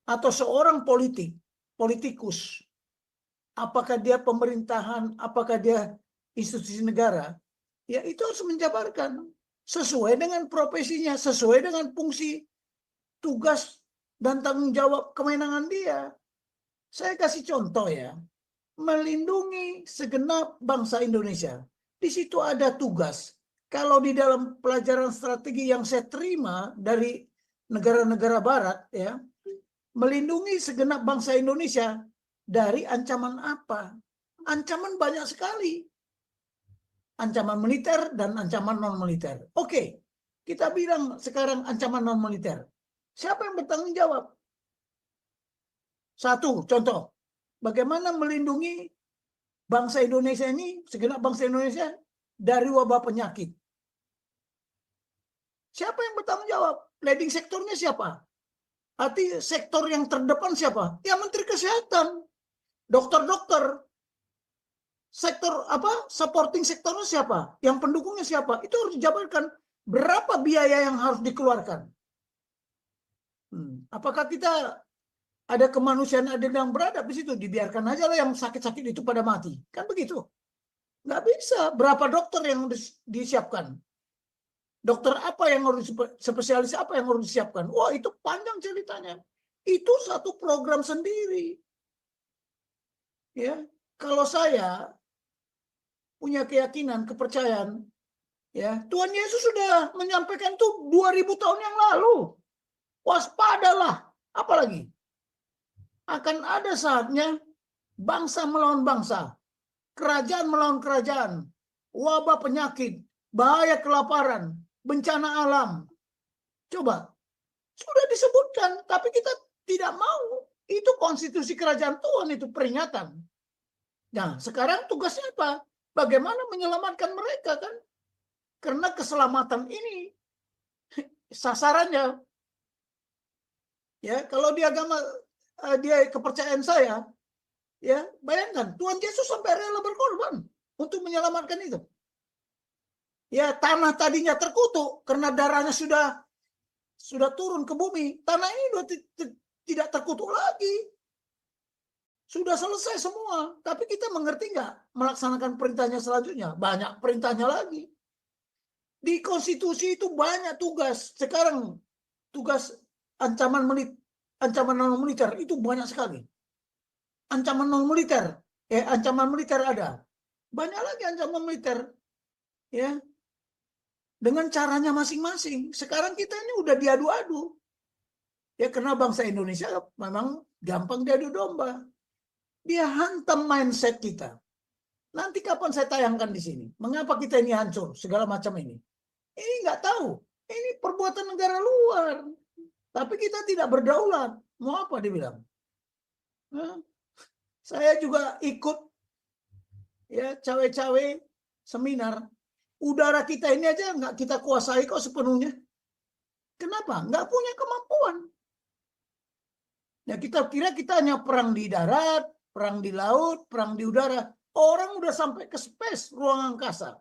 atau seorang politikus, apakah dia pemerintahan, apakah dia institusi negara, ya itu harus menjabarkan sesuai dengan profesinya, sesuai dengan fungsi, tugas, dan tanggung jawab kewenangan dia. Saya kasih contoh ya, melindungi segenap bangsa Indonesia. Di situ ada tugas. Kalau di dalam pelajaran strategi yang saya terima dari negara-negara barat, ya, melindungi segenap bangsa Indonesia dari ancaman apa? Ancaman banyak sekali. Ancaman militer dan ancaman non-militer. Oke, kita bilang sekarang ancaman non-militer. Siapa yang bertanggung jawab? Satu, contoh. Bagaimana melindungi bangsa Indonesia ini, segenap bangsa Indonesia, dari wabah penyakit? Siapa yang bertanggung jawab? Leading sektornya siapa? Arti sektor yang terdepan siapa? Ya Menteri Kesehatan. Dokter-dokter, sektor supporting sektornya siapa, yang pendukungnya siapa, itu harus dijabarkan berapa biaya yang harus dikeluarkan. Apakah kita ada kemanusiaan adil yang beradab di situ, dibiarkan aja lah yang sakit-sakit itu pada mati, kan begitu? Nggak bisa. Berapa dokter yang disiapkan, dokter apa yang harus, spesialis apa yang harus disiapkan? Wah, itu panjang ceritanya. Itu satu program sendiri. Ya, kalau saya punya keyakinan, kepercayaan, ya, Tuhan Yesus sudah menyampaikan itu 2000 tahun yang lalu. Waspadalah, apalagi akan ada saatnya bangsa melawan bangsa, kerajaan melawan kerajaan, wabah penyakit, bahaya kelaparan, bencana alam. Coba, sudah disebutkan, tapi kita tidak mau. Itu konstitusi kerajaan Tuhan, itu peringatan. Nah, sekarang tugasnya apa? Bagaimana menyelamatkan mereka, kan? Karena keselamatan ini sasarannya. Ya, kalau di agama dia kepercayaan saya, ya, bayangkan Tuhan Yesus sampai rela berkorban untuk menyelamatkan itu. Ya, tanah tadinya terkutuk karena darahnya sudah turun ke bumi. Tanah ini tidak terkutuk lagi. Sudah selesai semua. Tapi kita mengerti nggak melaksanakan perintahnya selanjutnya? Banyak perintahnya lagi. Di konstitusi itu banyak tugas. Sekarang tugas ancaman non-militer itu banyak sekali. Ancaman non-militer, ancaman militer ada. Banyak lagi ancaman militer. Ya. Dengan caranya masing-masing. Sekarang kita ini udah diadu-adu. Ya, karena bangsa Indonesia memang gampang diadu domba. Dia hantam mindset kita. Nanti kapan saya tayangkan di sini? Mengapa kita ini hancur? Segala macam ini. Ini nggak tahu. Ini perbuatan negara luar. Tapi kita tidak berdaulat. Mau apa dibilang? Nah, saya juga ikut ya cawe-cawe seminar. Udara kita ini aja nggak kita kuasai kok sepenuhnya. Kenapa? Nggak punya kemampuan. Ya, kita kira kita hanya perang di darat, perang di laut, perang di udara. Orang udah sampai ke space, ruang angkasa.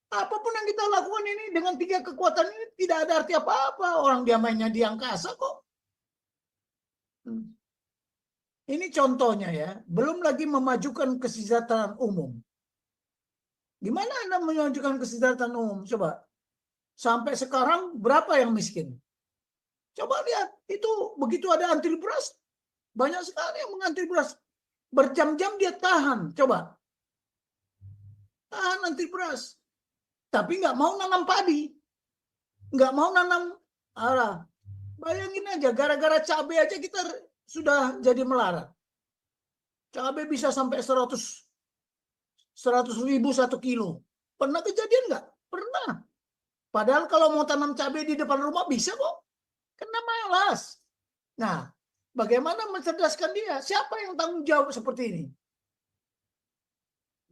Apapun yang kita lakukan ini dengan 3 kekuatan ini tidak ada arti apa-apa. Orang dia mainnya di angkasa kok. Ini contohnya ya, belum lagi memajukan kesejahteraan umum. Gimana Anda memajukan kesejahteraan umum? Coba. Sampai sekarang berapa yang miskin? Coba lihat, itu begitu ada antri beras, banyak sekali yang mengantri beras. Berjam-jam dia tahan, coba. Tahan antri beras. Tapi nggak mau nanam padi. Nggak mau nanam arah. Bayangin aja, gara-gara cabai aja kita sudah jadi melarat. Cabai bisa sampai 100 ribu 1 kilo. Pernah kejadian nggak? Pernah. Padahal kalau mau tanam cabai di depan rumah bisa kok. Kena malas. Nah, bagaimana mencerdaskan dia? Siapa yang tanggung jawab seperti ini?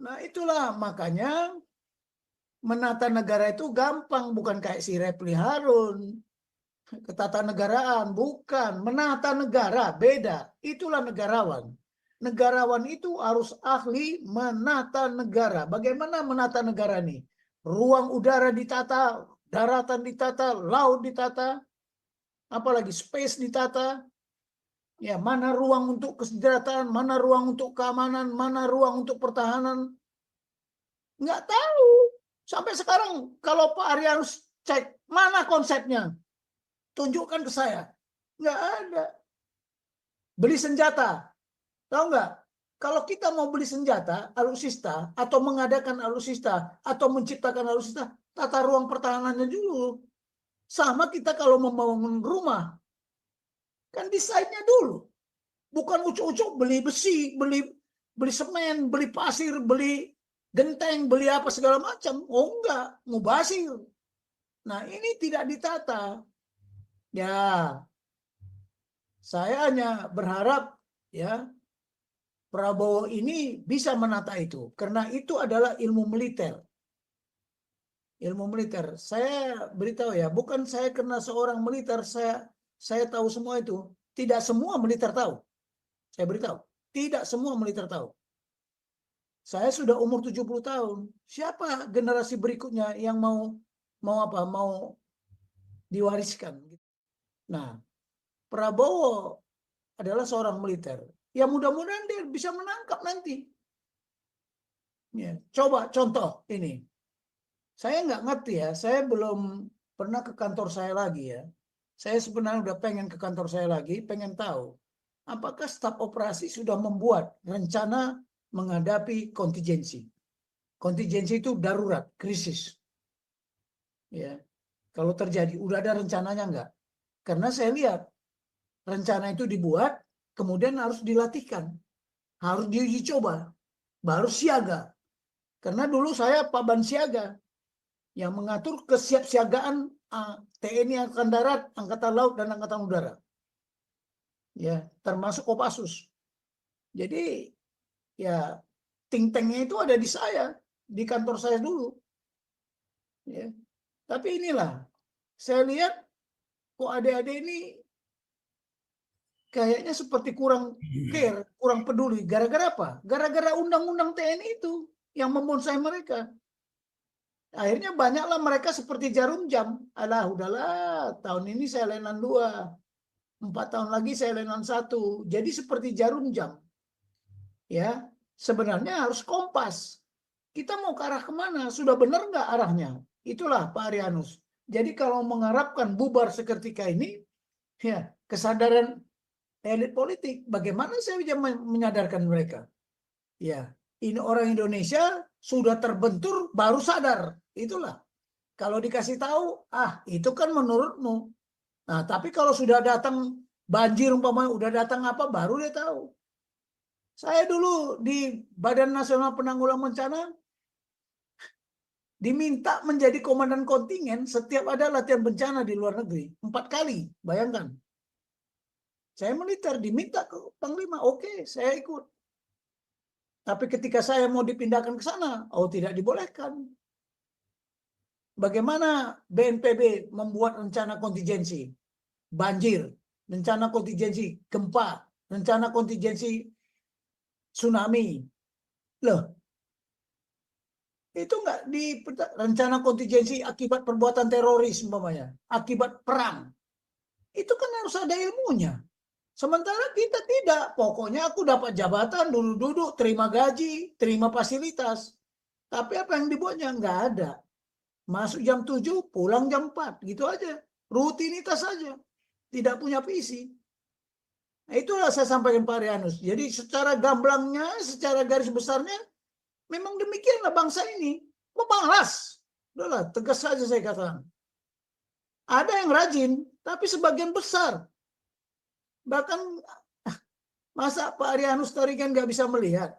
Nah, itulah makanya menata negara itu gampang, bukan kayak si Refli Harun. Ketatanegaraan, bukan. Menata negara, beda. Itulah negarawan. Negarawan itu harus ahli menata negara. Bagaimana menata negara ini? Ruang udara ditata, daratan ditata, laut ditata, apalagi space ditata. Ya, mana ruang untuk kesejahteraan, mana ruang untuk keamanan, mana ruang untuk pertahanan. Nggak tahu. Sampai sekarang kalau Pak Arianus cek, mana konsepnya? Tunjukkan ke saya. Nggak ada. Beli senjata. Tahu nggak? Kalau kita mau beli senjata, alutsista, atau mengadakan alutsista, atau menciptakan alutsista, tata ruang pertahanannya dulu. Sama kita kalau membangun rumah. Kan desainnya dulu. Bukan ucuk-ucuk beli besi, beli semen, beli pasir, beli genteng, beli apa segala macam. Oh enggak, mubazir. Nah ini tidak ditata. Ya, saya hanya berharap ya Prabowo ini bisa menata itu. Karena itu adalah ilmu militer. Ilmu militer. Saya beritahu ya, bukan saya karena seorang militer, saya tahu semua itu. Tidak semua militer tahu. Saya beritahu, tidak semua militer tahu. Saya sudah umur 70 tahun. Siapa generasi berikutnya yang mau diwariskan? Nah, Prabowo adalah seorang militer. Ya mudah-mudahan dia bisa menangkap nanti. Ya, coba contoh ini. Saya nggak ngerti ya, saya belum pernah ke kantor saya lagi ya. Saya sebenarnya udah pengen ke kantor saya lagi, pengen tahu apakah staf operasi sudah membuat rencana menghadapi kontingensi. Kontingensi itu darurat, krisis. Ya, kalau terjadi, udah ada rencananya nggak? Karena saya lihat rencana itu dibuat, kemudian harus dilatihkan, harus diuji coba, baru siaga. Karena dulu saya Paban Siaga yang mengatur kesiapsiagaan TNI Angkatan Darat, Angkatan Laut, dan Angkatan Udara. Ya, termasuk Kopassus. Jadi ya think tanknya itu ada di saya, di kantor saya dulu. Ya. Tapi inilah, saya lihat kok adik-adik ini kayaknya seperti kurang care, kurang peduli. Gara-gara apa? Gara-gara undang-undang TNI itu yang membonsai mereka. Akhirnya banyaklah mereka seperti jarum jam. Alah, udahlah, tahun ini saya lenan 2, 4 tahun lagi saya lenan 1. Jadi seperti jarum jam. Ya, sebenarnya harus kompas. Kita mau ke arah kemana? Sudah benar nggak arahnya? Itulah Pak Arianus. Jadi kalau mengharapkan bubar seketika ini, ya kesadaran elit politik, bagaimana saya bisa menyadarkan mereka? Ya, ini orang Indonesia sudah terbentur baru sadar. Itulah. Kalau dikasih tahu, itu kan menurutmu. Nah, tapi kalau sudah datang banjir umpamanya, udah datang apa, baru dia tahu. Saya dulu di Badan Nasional Penanggulangan Bencana diminta menjadi komandan kontingen setiap ada latihan bencana di luar negeri. 4 kali, bayangkan. Saya militer, diminta ke Panglima, oke, saya ikut. Tapi ketika saya mau dipindahkan ke sana, tidak dibolehkan. Bagaimana BNPB membuat rencana kontingensi? Banjir, rencana kontingensi gempa, rencana kontingensi tsunami. Loh, itu enggak di rencana kontingensi akibat perbuatan teroris umpamanya, akibat perang. Itu kan harus ada ilmunya. Sementara kita tidak. Pokoknya aku dapat jabatan, duduk-duduk, terima gaji, terima fasilitas. Tapi apa yang dibuatnya? Nggak ada. Masuk jam 7, pulang jam 4. Gitu aja. Rutinitas saja. Tidak punya visi. Nah, itulah saya sampaikan Pak Rianus. Jadi secara gamblangnya, secara garis besarnya, memang demikianlah bangsa ini. Memalas. Udahlah, tegas saja saya katakan. Ada yang rajin, tapi sebagian besar. Bahkan masa Pak Rianus tadi kan nggak bisa melihat.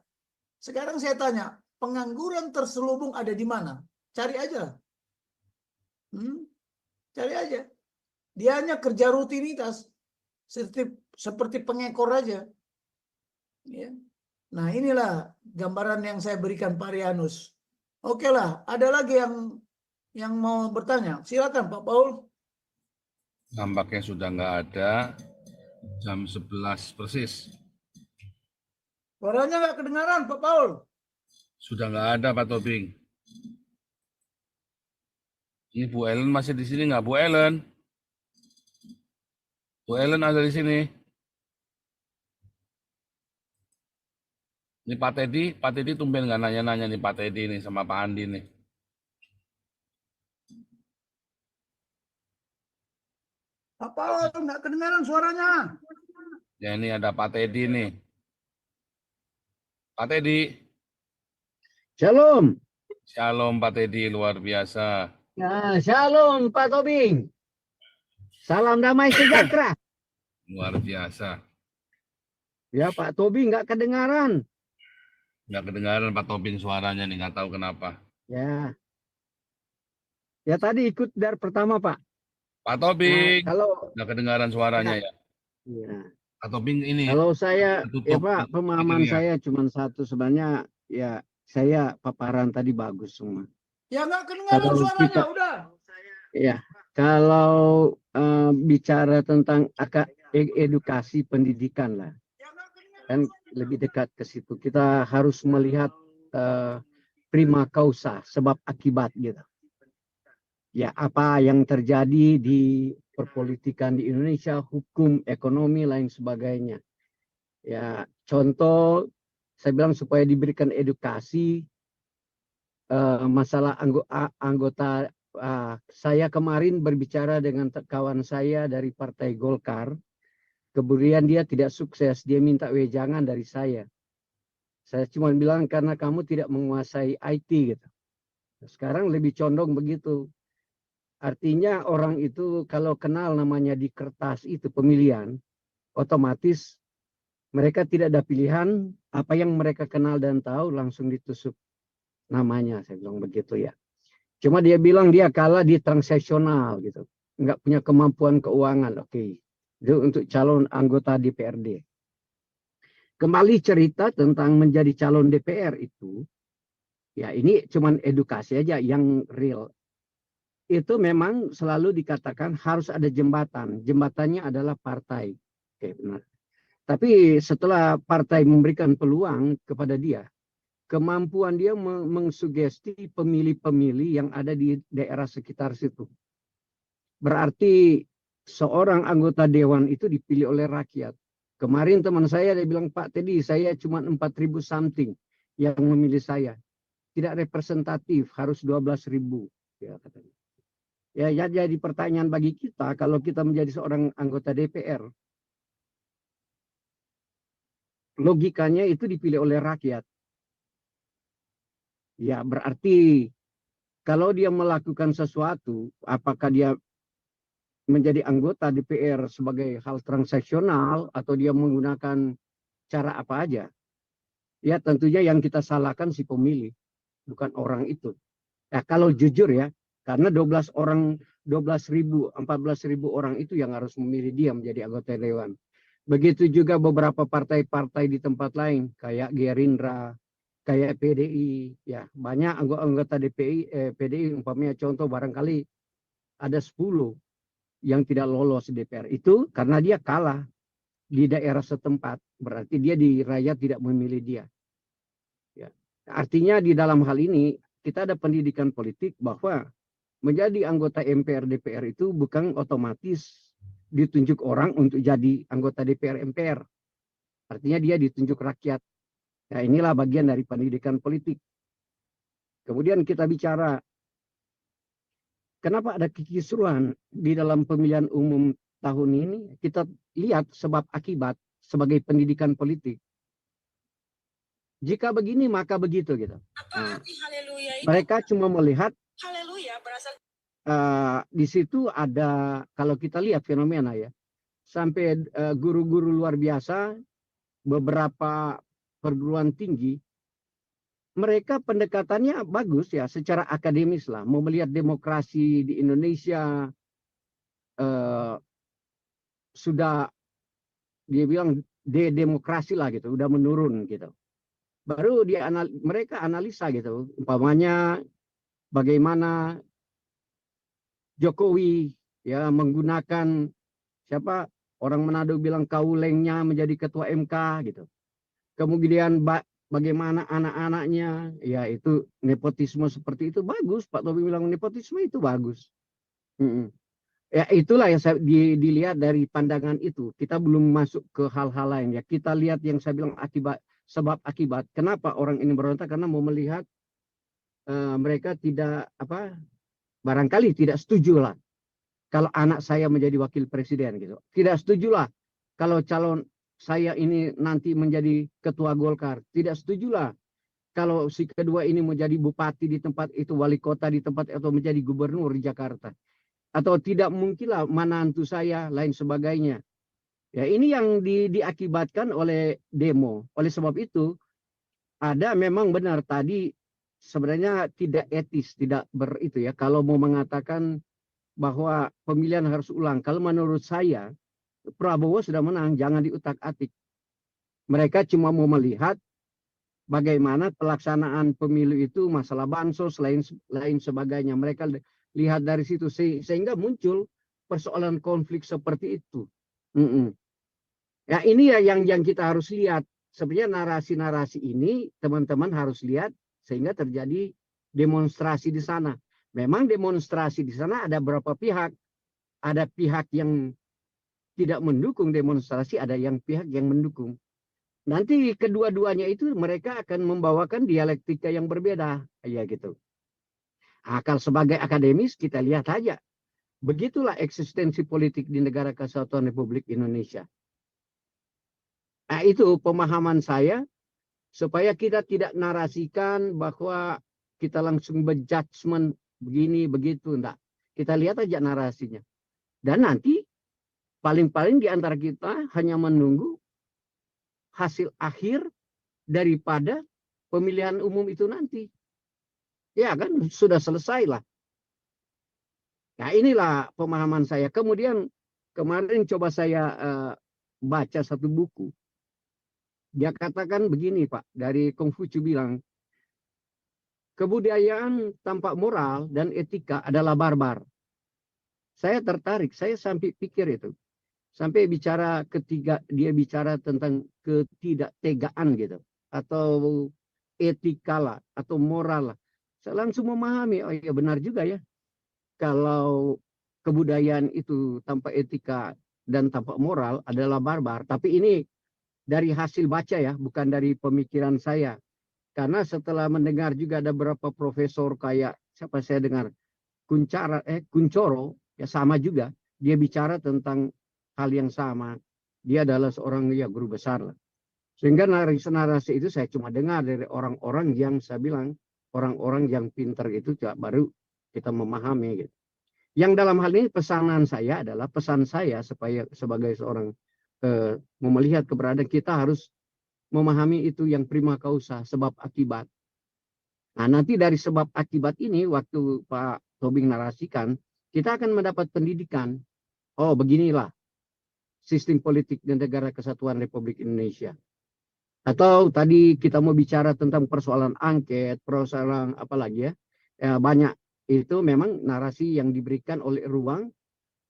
Sekarang saya tanya, pengangguran terselubung ada di mana? Cari aja. Cari aja. Dia hanya kerja rutinitas. Seperti pengekor aja. Ya. Nah inilah gambaran yang saya berikan Pak Rianus. Oke lah, ada lagi yang mau bertanya. Silakan Pak Paul. Nampaknya sudah nggak ada. Jam 11 persis. Suaranya nggak kedengaran Pak Paul. Sudah nggak ada Pak Tobing. Ini Bu Ellen masih di sini nggak Bu Ellen? Bu Ellen ada di sini. Ini Pak Teddy tumben nggak nanya-nanya nih Pak Teddy nih sama Pak Andi nih. Pak Paul nggak kedengaran suaranya. Ya ini ada Pak Teddy nih. Pak Teddy. Shalom. Shalom Pak Teddy, luar biasa. Ya, shalom Pak Tobing. Salam damai sejahtera. Luar biasa. Ya Pak Tobing nggak kedengaran. Nggak kedengaran Pak Tobing suaranya nih, nggak tahu kenapa. Ya. Ya tadi ikut dari pertama Pak. Pak Tobing, Kalau nggak kedengaran suaranya ya. ya, Pak Tobing ini. kalau saya tutup ya Pak, pemahaman ininya. saya cuma satu sebenarnya ya saya paparan tadi bagus semua. Ya nggak kedengaran Kalau suaranya, kita- udah. Ya, kalau bicara tentang edukasi pendidikan lah, Ya nggak kedengaran kan lebih dekat ke situ. Kita harus melihat prima causa, sebab akibat gitu. Ya, apa yang terjadi di perpolitikan di Indonesia, hukum, ekonomi, lain sebagainya. Ya, contoh, saya bilang supaya diberikan edukasi, masalah anggota, saya kemarin berbicara dengan kawan saya dari Partai Golkar, kemudian dia tidak sukses, dia minta wejangan dari saya. Saya cuma bilang karena kamu tidak menguasai IT gitu. Sekarang lebih condong begitu. Artinya orang itu kalau kenal namanya di kertas itu pemilihan, otomatis mereka tidak ada pilihan, apa yang mereka kenal dan tahu langsung ditusuk namanya, saya bilang begitu ya. Cuma dia bilang dia kalah di transaksional gitu, nggak punya kemampuan keuangan, oke. Itu untuk calon anggota DPRD. Kembali cerita tentang menjadi calon DPR itu, ya ini cuman edukasi aja yang real. Itu memang selalu dikatakan harus ada jembatan. Jembatannya adalah partai. Oke, benar. Tapi setelah partai memberikan peluang kepada dia, kemampuan dia mengsugesti pemilih-pemilih yang ada di daerah sekitar situ. Berarti seorang anggota dewan itu dipilih oleh rakyat. Kemarin teman saya dia bilang, Pak Teddy, saya cuma 4.000 something yang memilih saya. Tidak representatif, harus 12.000. Ya, katanya. Ya, jadi pertanyaan bagi kita, kalau kita menjadi seorang anggota DPR, logikanya itu dipilih oleh rakyat. Ya, berarti kalau dia melakukan sesuatu, apakah dia menjadi anggota DPR sebagai hal transaksional atau dia menggunakan cara apa aja, ya tentunya yang kita salahkan si pemilih, bukan orang itu. Ya, kalau jujur ya, karena 14.000, 14.000 orang itu yang harus memilih dia menjadi anggota dewan. Begitu juga beberapa partai-partai di tempat lain, kayak Gerindra, kayak PDI, ya banyak anggota PDI, umpamanya contoh barangkali ada 10 yang tidak lolos DPR itu karena dia kalah di daerah setempat, berarti dia di rakyat tidak memilih dia. Ya. Artinya di dalam hal ini kita ada pendidikan politik bahwa menjadi anggota MPR DPR itu bukan otomatis ditunjuk orang untuk jadi anggota DPR MPR. Artinya dia ditunjuk rakyat. Nah, inilah bagian dari pendidikan politik. Kemudian kita bicara kenapa ada kekisruhan di dalam pemilihan umum tahun ini. Kita lihat sebab akibat sebagai pendidikan politik. Jika begini maka begitu gitu. Nah, mereka cuma melihat di situ ada, kalau kita lihat fenomena ya, sampai guru-guru luar biasa, beberapa perguruan tinggi, mereka pendekatannya bagus ya, secara akademis lah, mau melihat demokrasi di Indonesia sudah, dia bilang demokrasi lah gitu, udah menurun gitu. Baru mereka analisa gitu, umpamanya bagaimana Jokowi ya menggunakan siapa, orang Manado bilang kaulengnya menjadi ketua MK gitu. Kemudian bagaimana anak-anaknya, ya itu nepotisme seperti itu bagus. Pak Tobi bilang nepotisme itu bagus. Ya itulah yang saya dilihat dari pandangan itu. Kita belum masuk ke hal-hal lain ya. Kita lihat yang saya bilang sebab akibat. Kenapa orang ini berontak? Karena mau melihat mereka tidak barangkali tidak setuju lah kalau anak saya menjadi wakil presiden gitu. Tidak setuju lah kalau calon saya ini nanti menjadi ketua Golkar. Tidak setujulah kalau si kedua ini menjadi bupati di tempat itu, wali kota di tempat, atau menjadi gubernur di Jakarta. Atau tidak mungkinlah menantu saya, lain sebagainya. Ya ini yang diakibatkan oleh demo. Oleh sebab itu, ada memang benar tadi sebenarnya tidak etis, tidak itu ya. Kalau mau mengatakan bahwa pemilihan harus ulang, kalau menurut saya, Prabowo sudah menang, jangan diutak-atik. Mereka cuma mau melihat bagaimana pelaksanaan pemilu itu, masalah bansos, lain sebagainya. Mereka lihat dari situ sehingga muncul persoalan konflik seperti itu. Ya ini ya yang kita harus lihat. Sebenarnya narasi-narasi ini teman-teman harus lihat sehingga terjadi demonstrasi di sana. Memang demonstrasi di sana ada beberapa pihak. Ada pihak yang tidak mendukung demonstrasi, ada yang pihak yang mendukung. Nanti kedua-duanya itu mereka akan membawakan dialektika yang berbeda, ya gitu. Akal sebagai akademis kita lihat aja. Begitulah eksistensi politik di Negara Kesatuan Republik Indonesia. Nah, itu pemahaman saya supaya kita tidak narasikan bahwa kita langsung berjudgment begini begitu, enggak. Kita lihat aja narasinya. Dan nanti paling-paling di antara kita hanya menunggu hasil akhir daripada pemilihan umum itu nanti. Ya kan, sudah selesai lah. Nah inilah pemahaman saya. Kemudian kemarin coba saya baca satu buku. Dia katakan begini Pak, dari Konghucu bilang, kebudayaan tanpa moral dan etika adalah barbar. Saya tertarik, saya sampai pikir itu. Sampai bicara dia bicara tentang ketidaktegaan gitu. Atau etika lah, atau moral lah. Saya langsung memahami, oh iya benar juga ya. Kalau kebudayaan itu tanpa etika dan tanpa moral adalah barbar. Tapi ini dari hasil baca ya, bukan dari pemikiran saya. Karena setelah mendengar juga ada beberapa profesor kayak, siapa saya dengar, Kuncoro, ya sama juga. Dia bicara tentang hal yang sama. Dia adalah seorang ya guru besar lah. Sehingga narasi itu saya cuma dengar dari orang-orang yang saya bilang, orang-orang yang pintar itu baru kita memahami gitu. Yang dalam hal ini pesan saya supaya sebagai seorang mau melihat keberadaan, kita harus memahami itu yang prima causa, sebab akibat. Nah nanti dari sebab akibat ini waktu Pak Tobing narasikan, kita akan mendapat pendidikan. Oh beginilah sistem politik di Negara Kesatuan Republik Indonesia. Atau tadi kita mau bicara tentang persoalan angket, persoalan apa lagi ya, banyak. Itu memang narasi yang diberikan oleh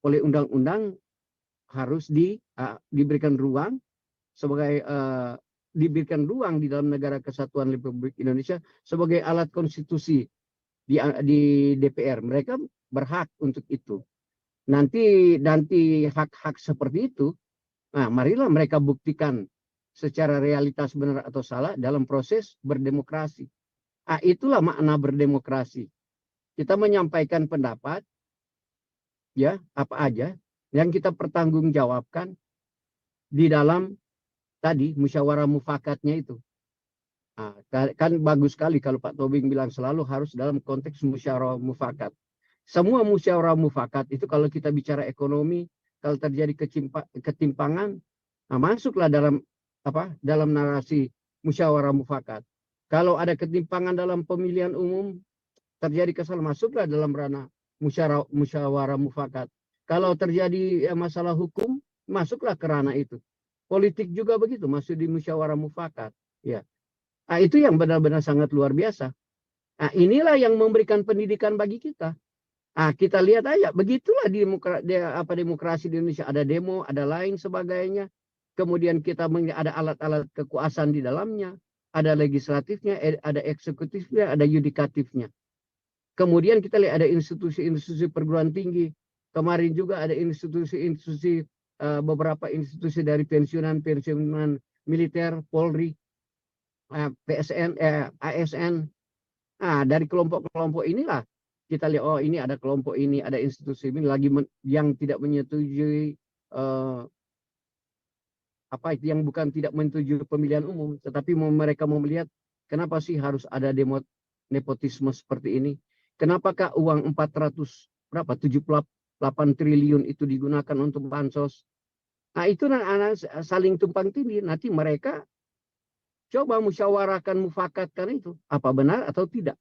oleh undang-undang harus diberikan ruang sebagai diberikan ruang di dalam Negara Kesatuan Republik Indonesia sebagai alat konstitusi di DPR. Mereka berhak untuk itu. nanti hak-hak seperti itu, nah marilah mereka buktikan secara realitas benar atau salah dalam proses berdemokrasi. Ah, itulah makna berdemokrasi. Kita menyampaikan pendapat, ya apa aja yang kita pertanggungjawabkan di dalam tadi musyawarah mufakatnya itu. Nah, kan bagus sekali kalau Pak Tobing bilang selalu harus dalam konteks musyawarah mufakat. Semua musyawarah mufakat itu kalau kita bicara ekonomi, kalau terjadi ketimpangan, nah masuklah dalam dalam narasi musyawarah mufakat. Kalau ada ketimpangan dalam pemilihan umum, terjadi kesalahan, masuklah dalam ranah musyawarah mufakat. Kalau terjadi masalah hukum, masuklah ke ranah itu. Politik juga begitu, masuk di musyawarah mufakat. Ya, nah, itu yang benar-benar sangat luar biasa. Nah, inilah yang memberikan pendidikan bagi kita. Nah, kita lihat aja, begitulah demokrasi di Indonesia. Ada demo, ada lain sebagainya. Kemudian kita ada alat-alat kekuasaan di dalamnya. Ada legislatifnya, ada eksekutifnya, ada yudikatifnya. Kemudian kita lihat ada institusi-institusi perguruan tinggi. Kemarin juga ada institusi-institusi, beberapa institusi dari pensiunan militer, Polri, PSN, ASN. Nah, dari kelompok-kelompok inilah kita lihat, oh ini ada kelompok ini, ada institusi ini lagi yang tidak menyetujui yang bukan tidak menyetujui pemilihan umum, tetapi mereka mau melihat kenapa sih harus ada nepotisme seperti ini? Kenapakah uang 78 triliun itu digunakan untuk bansos? Nah, itu saling tumpang tindih. Nanti mereka coba musyawarahkan, mufakatkan itu apa benar atau tidak.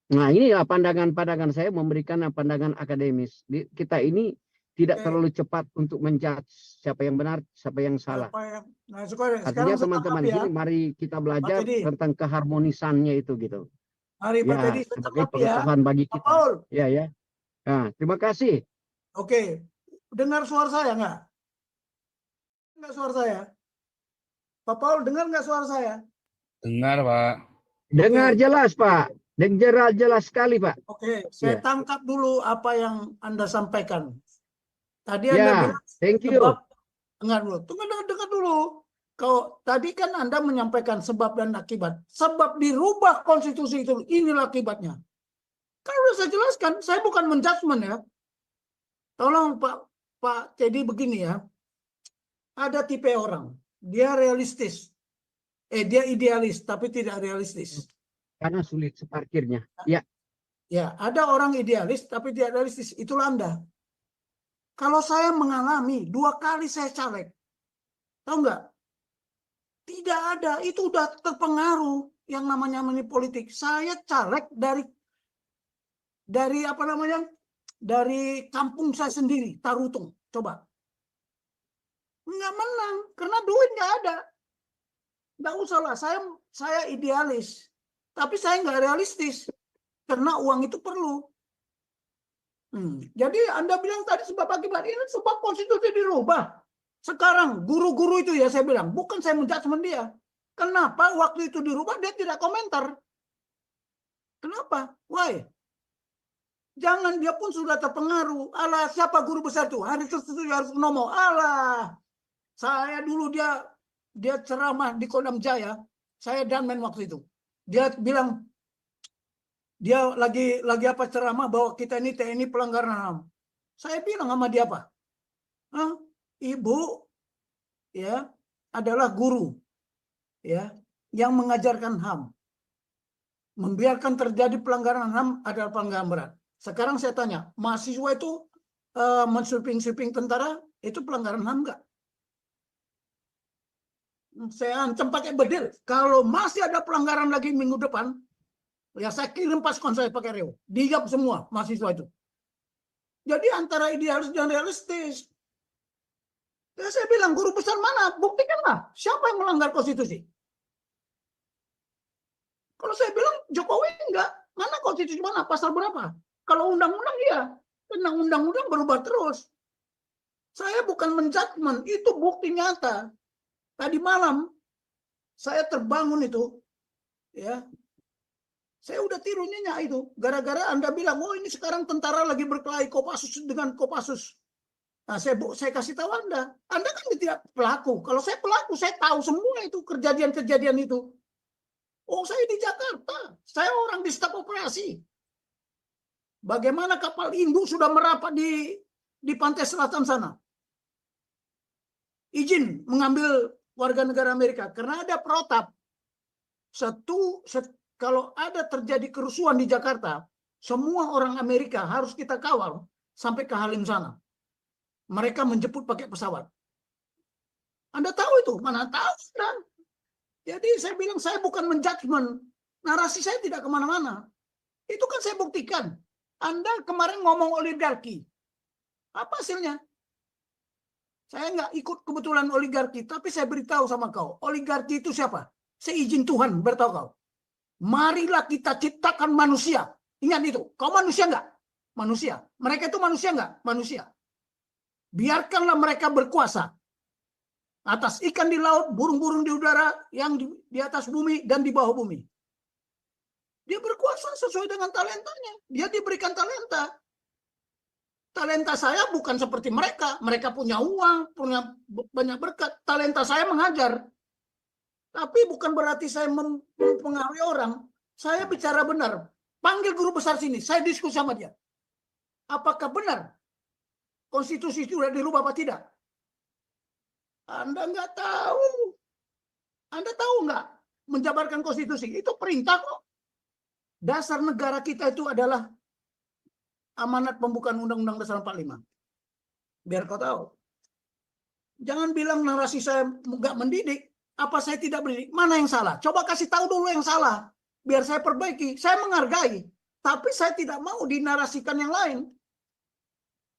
Nah, inilah pandangan-pandangan saya, memberikan pandangan akademis. Kita ini tidak terlalu cepat untuk menjudge siapa yang benar, siapa yang salah. Artinya teman-teman ini mari kita belajar tentang keharmonisannya itu gitu. Mari Pak Teddy, sebagai pengetahuan bagi kita. Paul. Ya. Nah, terima kasih. Oke, dengar suara saya nggak? Nggak suara saya? Pak Paul, dengar nggak suara saya? Dengar, Pak. Dengar jelas, Pak. Dengar jelas sekali, Pak. Oke, saya tangkap dulu apa yang Anda sampaikan. Tadi Anda bilang, thank you. Dengar dulu. Dengar dulu. Kalau tadi kan Anda menyampaikan sebab dan akibat. Sebab dirubah konstitusi itu, inilah akibatnya. Kan udah saya jelaskan, saya bukan menjudgment ya. Tolong Pak Teddy begini ya. Ada tipe orang, dia realistis. Dia idealis, tapi tidak realistis. Karena sulit separkirnya. Ya. Ya, ada orang idealis, tapi tidak realistis. Itulah Anda. Kalau saya mengalami 2 kali saya caleg, tahu nggak? Tidak ada, itu udah terpengaruh yang namanya money politik. Saya caleg dari apa namanya? Dari kampung saya sendiri, Tarutung. Coba. Nggak menang, karena duit nggak ada. Nggak usah lah, saya idealis. Tapi saya nggak realistis. Karena uang itu perlu. Jadi Anda bilang tadi sebab akibat, ini sebab konstitusi dirubah. Sekarang guru-guru itu ya saya bilang, bukan saya menjudgment dia. Kenapa waktu itu dirubah dia tidak komentar? Kenapa? Why? Jangan, dia pun sudah terpengaruh. Alah, siapa guru besar itu? Hari tertentu harus ngomong. Alah, saya dulu dia ceramah di Kodam Jaya. Saya danmen waktu itu. Dia bilang, dia lagi apa ceramah bahwa kita ini TNI pelanggaran HAM. Saya bilang sama dia apa? Ibu ya adalah guru ya yang mengajarkan HAM. Membiarkan terjadi pelanggaran HAM adalah pelanggaran berat. Sekarang saya tanya, mahasiswa itu mensweeping tentara itu pelanggaran HAM enggak? Saya ancam pakai bedil. Kalau masih ada pelanggaran lagi minggu depan, ya saya kirim paskon saya pakai reo. Diam semua mahasiswa itu. Jadi antara idealis dan realistis. Ya saya bilang, guru besar mana? Buktikanlah. Siapa yang melanggar konstitusi? Kalau saya bilang, Jokowi enggak. Mana konstitusi mana? Pasal berapa? Kalau undang-undang iya. Karena undang-undang berubah terus. Saya bukan menjudgment. Itu bukti nyata. Tadi malam, saya terbangun itu. Ya. Saya udah tiru nyenyak itu. Gara-gara Anda bilang, oh ini sekarang tentara lagi berkelahi Kopassus dengan Kopassus. Nah, saya kasih tahu Anda kan tidak pelaku. Kalau saya pelaku, saya tahu semua itu kejadian-kejadian itu. Oh, saya di Jakarta. Saya orang di staf operasi. Bagaimana kapal induk sudah merapat di pantai selatan sana. Izin mengambil warga negara Amerika. Karena ada protap. Kalau ada terjadi kerusuhan di Jakarta, semua orang Amerika harus kita kawal sampai ke Halim sana. Mereka menjemput pakai pesawat. Anda tahu itu? Mana tahu, Anda. Jadi saya bilang saya bukan menjudgment. Narasi saya tidak kemana-mana. Itu kan saya buktikan. Anda kemarin ngomong oligarki. Apa hasilnya? Saya nggak ikut kebetulan oligarki, tapi saya beritahu sama kau. Oligarki itu siapa? Seizin Tuhan, beritahu kau. Marilah kita ciptakan manusia. Ingat itu. Kau manusia nggak? Manusia. Mereka itu manusia nggak? Manusia. Biarkanlah mereka berkuasa atas ikan di laut, burung-burung di udara, yang di atas bumi dan di bawah bumi. Dia berkuasa sesuai dengan talentanya. Dia diberikan talenta. Talenta saya bukan seperti mereka. Mereka punya uang, punya banyak berkat. Talenta saya mengajar. Tapi bukan berarti saya mempengaruhi orang. Saya bicara benar. Panggil guru besar sini. Saya diskusi sama dia. Apakah benar konstitusi itu sudah dirubah apa tidak? Anda nggak tahu. Anda tahu nggak? Menjabarkan konstitusi. Itu perintah kok. Dasar negara kita itu adalah amanat pembukaan Undang-Undang Dasar 45. Biar kau tahu. Jangan bilang narasi saya nggak mendidik. Apa saya tidak mendidik? Mana yang salah? Coba kasih tahu dulu yang salah. Biar saya perbaiki. Saya menghargai. Tapi saya tidak mau dinarasikan yang lain.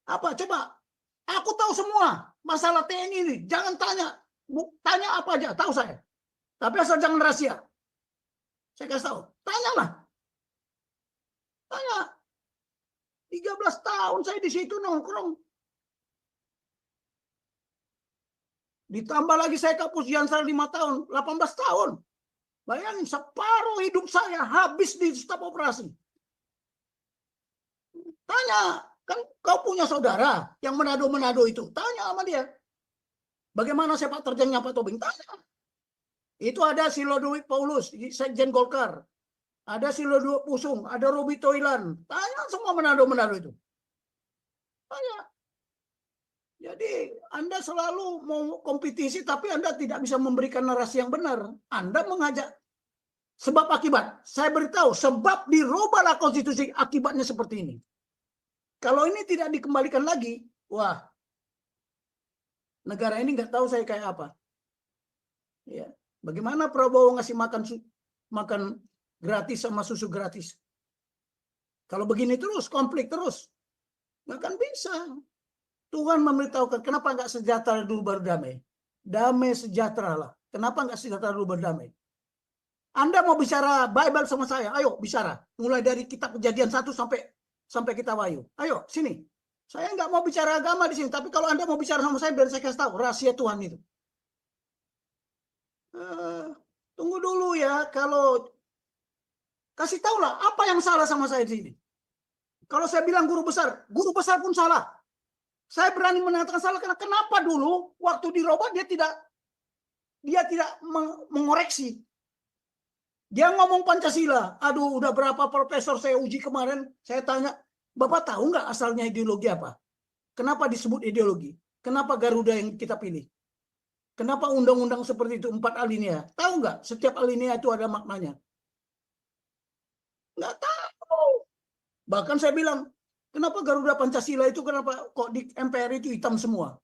Apa? Coba. Aku tahu semua masalah TNI ini. Jangan tanya. Tanya apa aja. Tahu saya. Tapi asal jangan rahasia. Saya kasih tahu. Tanyalah. Tanya. 13 tahun saya di situ nongkrong. Ditambah lagi saya kapus Jansar 5 tahun. 18 tahun. Bayangin separuh hidup saya habis di staf operasi. Tanya. Kan kau punya saudara yang Manado itu. Tanya sama dia. Bagaimana sepak terjangnya Pak Tobing? Tanya. Itu ada si Lodewijk Paulus, Sekjen Golkar. Ada si Lodewijk Pusung, ada Robi Toilan. Tanya semua Manado itu. Tanya. Jadi Anda selalu mau kompetisi tapi Anda tidak bisa memberikan narasi yang benar. Anda mengajak sebab akibat. Saya beritahu sebab dirubahlah konstitusi akibatnya seperti ini. Kalau ini tidak dikembalikan lagi, wah, negara ini nggak tahu saya kayak apa. Ya, bagaimana Prabowo ngasih makan gratis sama susu gratis? Kalau begini terus, konflik terus, nggak akan bisa. Tuhan memberitahukan, kenapa nggak sejahtera dulu baru damai? Damai sejahtera lah. Kenapa nggak sejahtera dulu baru damai? Anda mau bicara Bible sama saya? Ayo bicara. Mulai dari kitab Kejadian 1 sampai kita Wahyu. Ayo, sini. Saya nggak mau bicara agama di sini, tapi kalau Anda mau bicara sama saya, biar saya kasih tahu rahasia Tuhan itu. Tunggu dulu ya, kalau kasih tahu lah apa yang salah sama saya di sini. Kalau saya bilang guru besar pun salah. Saya berani mengatakan salah karena kenapa dulu waktu dirubah dia tidak mengoreksi. Dia ngomong Pancasila. Aduh, udah berapa profesor saya uji kemarin. Saya tanya, Bapak tahu nggak asalnya ideologi apa? Kenapa disebut ideologi? Kenapa Garuda yang kita pilih? Kenapa undang-undang seperti itu 4 alinea? Tahu nggak? Setiap alinea itu ada maknanya. Nggak tahu. Bahkan saya bilang, kenapa Garuda Pancasila itu kenapa kok di MPR itu hitam semua?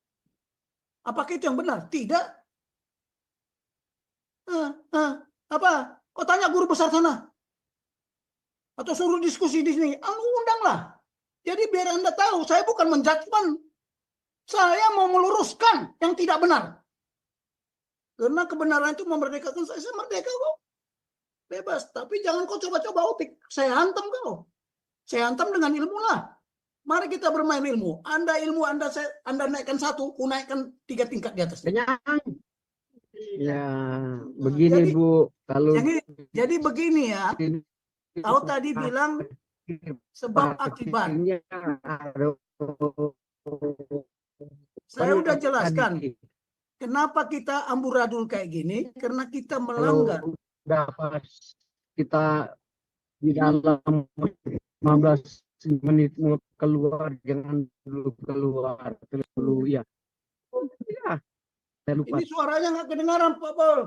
Apakah itu yang benar? Tidak. Apa? Kau tanya guru besar sana. Atau suruh diskusi di sini. Undanglah. Jadi biar Anda tahu, saya bukan menjudgment. Saya mau meluruskan yang tidak benar. Karena kebenaran itu memerdekakan saya. Saya merdeka kok. Bebas. Tapi jangan kau coba-coba opik. Saya hantam kau. Saya hantam dengan ilmu lah. Mari kita bermain ilmu. Anda naikkan 1, aku naikkan 3 tingkat di atasnya. Ya, begini Bu, kalau jadi begini ya. Kau tadi bilang sebab akibat. Saya udah jelaskan kenapa kita amburadul kayak gini, karena kita melanggar. Dapat kita di dalam 15 menit mau keluar, jangan dulu keluar dulu ya. Ya, saya lupa. Ini suaranya nggak kedengaran, Pak Paul.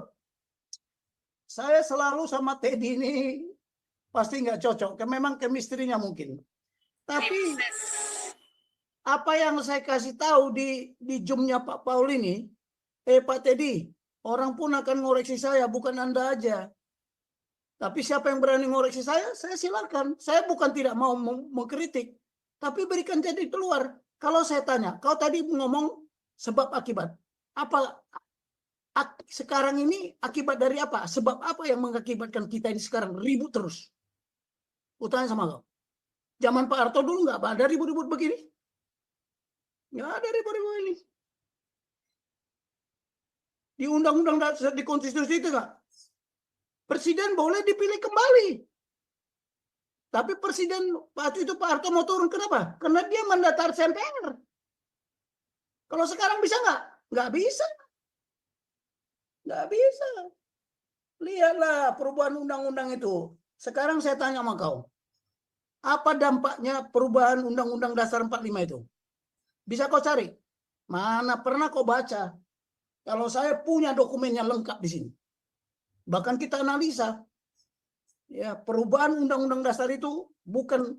Saya selalu sama Teddy ini pasti nggak cocok, memang chemistry-nya mungkin. Tapi apa yang saya kasih tahu di Zoom-nya Pak Paul ini, Pak Teddy, orang pun akan ngoreksi saya, bukan Anda aja. Tapi siapa yang berani ngoreksi saya silakan. Saya bukan tidak mau mengkritik, tapi berikan jadi keluar. Kalau saya tanya, kau tadi ngomong sebab akibat. Apa sekarang ini akibat dari apa? Sebab apa yang mengakibatkan kita ini sekarang ribut terus? Utanya sama kau. Zaman Pak Harto dulu nggak ada ribut-ribut begini. Nggak ada ribut-ribut ini. Di undang-undang dasar, di konstitusi itu nggak? Presiden boleh dipilih kembali. Tapi presiden waktu itu Pak Harto mau turun, kenapa? Karena dia mandatar MPR. Kalau sekarang bisa nggak? Nggak bisa. Nggak bisa. Lihatlah perubahan undang-undang itu. Sekarang saya tanya sama kau. Apa dampaknya perubahan undang-undang dasar 45 itu? Bisa kau cari? Mana pernah kau baca? Kalau saya punya dokumennya lengkap di sini. Bahkan kita analisa. Ya, perubahan undang-undang dasar itu bukan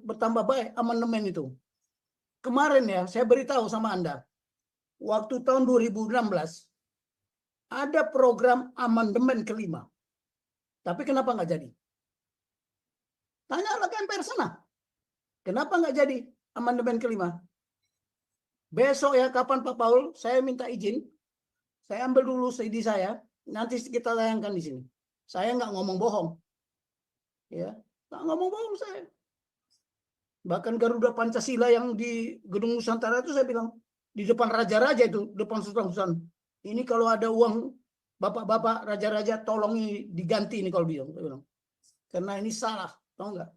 bertambah baik amandemen itu. Kemarin ya, saya beritahu sama Anda. Waktu tahun 2016 ada program amandemen kelima. Tapi kenapa nggak jadi? Tanyalah ke MPR sana. Kenapa nggak jadi amandemen kelima? Besok ya, kapan Pak Paul, saya minta izin. Saya ambil dulu CD saya. Nanti kita tayangkan di sini. Saya nggak ngomong bohong. Ya, nggak ngomong bohong saya. Bahkan Garuda Pancasila yang di Gedung Nusantara itu saya bilang, di depan raja-raja itu, depan sultan-sultan. Ini kalau ada uang bapak-bapak raja-raja tolong diganti ini kalau bilang. Karena ini salah, tahu nggak?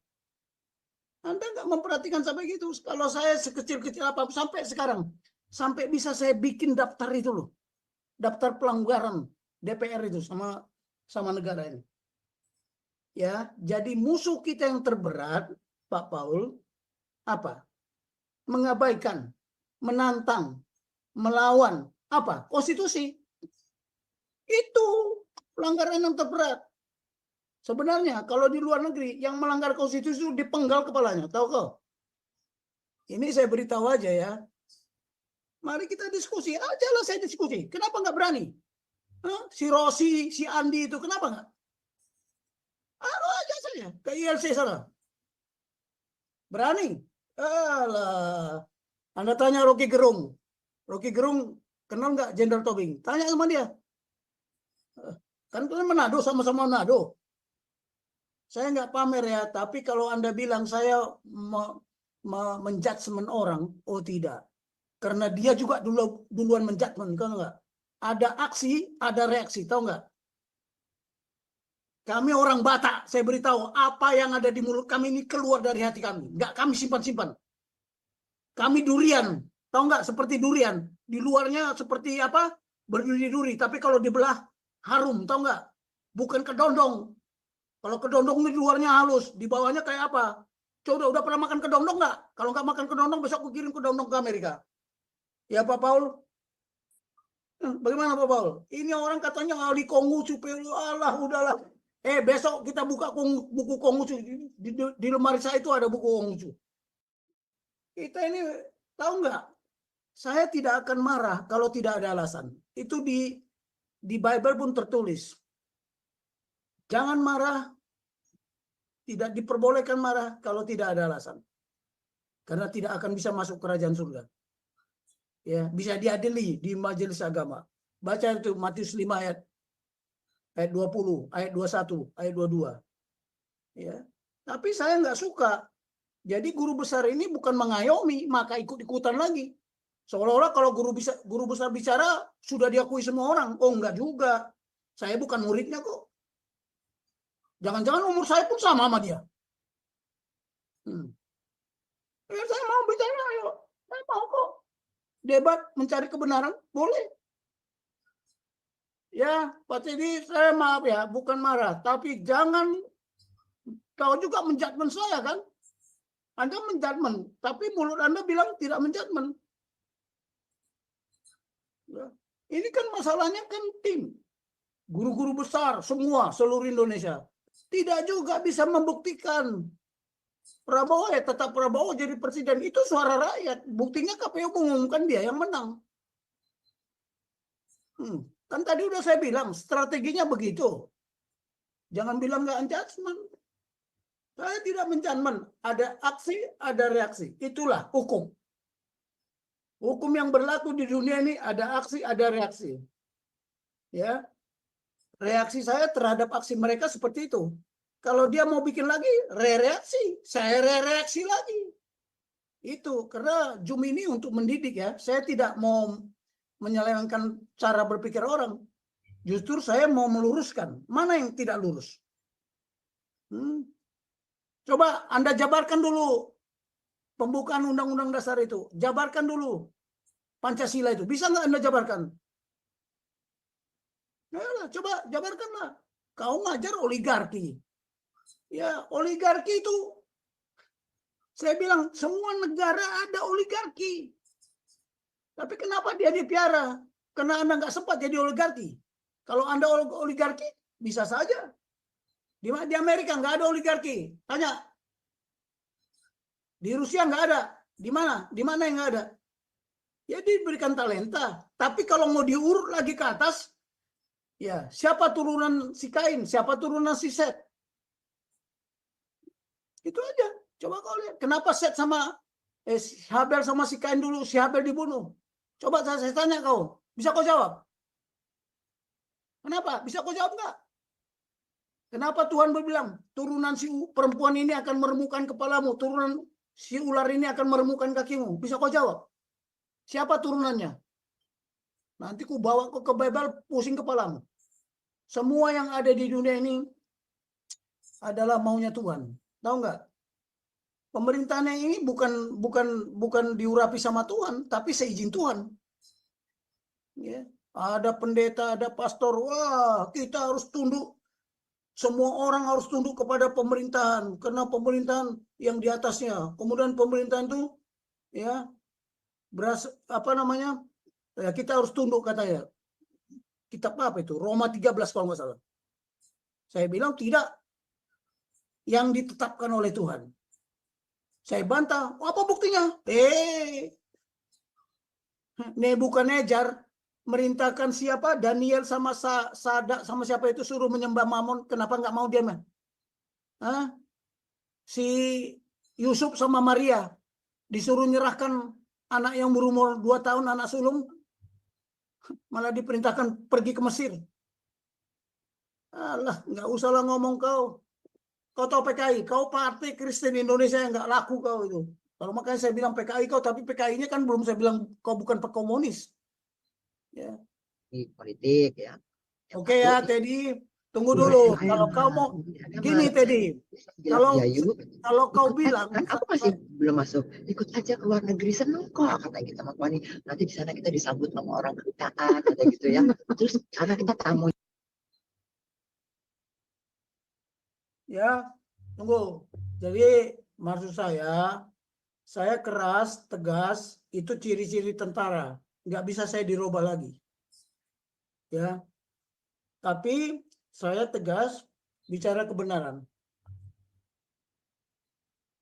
Anda nggak memperhatikan sampai gitu. Kalau saya sekecil-kecil apa sampai sekarang, sampai bisa saya bikin daftar itu loh, daftar pelanggaran DPR itu sama negara ini. Ya, jadi musuh kita yang terberat, Pak Paul, apa? Mengabaikan, menantang, melawan apa? Konstitusi. Itu pelanggaran yang terberat. Sebenarnya kalau di luar negeri yang melanggar konstitusi itu dipenggal kepalanya, tahu kau? Ini saya beritahu aja ya. Mari kita diskusi, ajalah saya diskusi. Kenapa nggak berani? Si Rosi, si Andi itu kenapa nggak? Aduh aja saja ke ILC sana. Berani? Alah. Anda tanya Rocky Gerung. Rocky Gerung kenal nggak Jenderal Tobing? Tanya sama dia. Kan kalian Manado, sama-sama Manado. Saya nggak pamer ya, tapi kalau Anda bilang saya menjudgment orang, oh tidak. Karena dia juga duluan menjudgment, kan nggak? Ada aksi, ada reaksi, tahu nggak? Kami orang Batak, saya beritahu, apa yang ada di mulut kami ini keluar dari hati kami. Nggak kami simpan-simpan. Kami durian, tahu nggak? Seperti durian. Di luarnya seperti apa? Berduri-duri, tapi kalau dibelah harum, tahu nggak? Bukan kedondong. Kalau kedondong di luarnya halus, di bawahnya kayak apa? Coba udah pernah makan kedondong nggak? Kalau nggak makan kedondong, besok aku kirim kedondong ke Amerika. Ya Pak Paul? Bagaimana Pak Paul? Ini orang katanya ahli Konghucu, Allah udahlah. Besok kita buka buku Konghucu. Di lemari saya itu ada buku Konghucu. Kita ini tahu nggak? Saya tidak akan marah kalau tidak ada alasan. Itu di Bible pun tertulis. Jangan marah. Tidak diperbolehkan marah kalau tidak ada alasan. Karena tidak akan bisa masuk kerajaan surga. Ya, bisa diadili di majelis agama. Baca itu Matius 5 ayat 20, ayat 21, ayat 22. Ya. Tapi saya nggak suka. Jadi guru besar ini bukan mengayomi, maka ikut-ikutan lagi. Seolah-olah kalau guru besar bicara sudah diakui semua orang. Oh, enggak juga. Saya bukan muridnya kok. Jangan-jangan umur saya pun sama dia. Ya, saya mau bicara, ayo. Saya mau kok. Debat mencari kebenaran, boleh. Ya, Pak Teddy, saya maaf ya, bukan marah. Tapi jangan kau juga menjudgment saya kan. Anda menjudgment, tapi mulut Anda bilang tidak menjudgment. Ya. Ini kan masalahnya kan tim. Guru-guru besar, semua, seluruh Indonesia. Tidak juga bisa membuktikan Prabowo ya tetap Prabowo jadi presiden. Itu suara rakyat. Buktinya KPU mengumumkan dia yang menang. Kan tadi udah saya bilang, strateginya begitu. Jangan bilang nggak adjustment. Saya tidak menjudgment. Ada aksi, ada reaksi. Itulah hukum. Hukum yang berlaku di dunia ini ada aksi, ada reaksi. Ya, reaksi saya terhadap aksi mereka seperti itu. Kalau dia mau bikin lagi, reaksi, saya reaksi lagi. Itu karena Zoom ini untuk mendidik ya. Saya tidak mau menyelewengkan cara berpikir orang. Justru saya mau meluruskan mana yang tidak lurus. Coba Anda jabarkan dulu pembukaan Undang-Undang Dasar itu. Jabarkan dulu Pancasila itu. Bisa nggak Anda jabarkan? Nah, coba jabarkanlah. Kau ngajar oligarki. Ya, oligarki itu saya bilang semua negara ada oligarki. Tapi kenapa dia dipiara? Karena Anda nggak sempat jadi oligarki. Kalau Anda oligarki, bisa saja. Di Amerika nggak ada oligarki. Tanya. Di Rusia nggak ada. Di mana? Di mana yang nggak ada? Ya diberikan talenta. Tapi kalau mau diurut lagi ke atas, ya siapa turunan si Kain? Siapa turunan si Set? Itu aja. Coba kau lihat. Kenapa Set sama Habel sama si Kain dulu? Si Habel dibunuh. Coba saya tanya kau. Bisa kau jawab? Kenapa? Bisa kau jawab nggak? Kenapa Tuhan berbilang, turunan si perempuan ini akan meremukkan kepalamu, turunan si ular ini akan meremukkan kakimu? Bisa kau jawab? Siapa turunannya? Nanti ku bawa kau ke Bible, pusing kepalamu. Semua yang ada di dunia ini adalah maunya Tuhan. Tahu nggak? Pemerintahannya ini bukan diurapi sama Tuhan, tapi seizin Tuhan. Ya. Ada pendeta, ada pastor, wah kita harus tunduk. Semua orang harus tunduk kepada pemerintahan karena pemerintahan yang di atasnya. Kemudian pemerintahan itu ya ya kita harus tunduk katanya. Kitab apa itu? Roma 13 kalau nggak salah. Saya bilang tidak. Yang ditetapkan oleh Tuhan. Saya bantah. Apa buktinya? Nebukadnezar merintahkan siapa? Daniel sama Sadak sama siapa itu suruh menyembah Mamon. Kenapa nggak mau dia? Si Yusuf sama Maria disuruh nyerahkan anak yang berumur 2 tahun, anak sulung, malah diperintahkan pergi ke Mesir. Alah, nggak usah lah ngomong kau. Kau tahu PKI, kau Partai Kristen Indonesia yang nggak laku kau itu. Kalau makanya saya bilang PKI kau, tapi PKI-nya kan belum saya bilang kau bukan pekomunis. Ya. Politik ya. Oke ya, Teddy, tunggu dulu. Kalau kau mau gini, Teddy, kalau kau bilang, kan aku masih belum masuk, ikut aja ke luar negeri, seneng kok kata kita sama Kwani. Nanti di sana kita disambut sama orang kedutaan kata gitu ya. Terus karena kita tamu. Ya, tunggu. Jadi maksud saya keras, tegas, itu ciri-ciri tentara. Nggak bisa saya dirubah lagi. Ya, tapi saya tegas bicara kebenaran.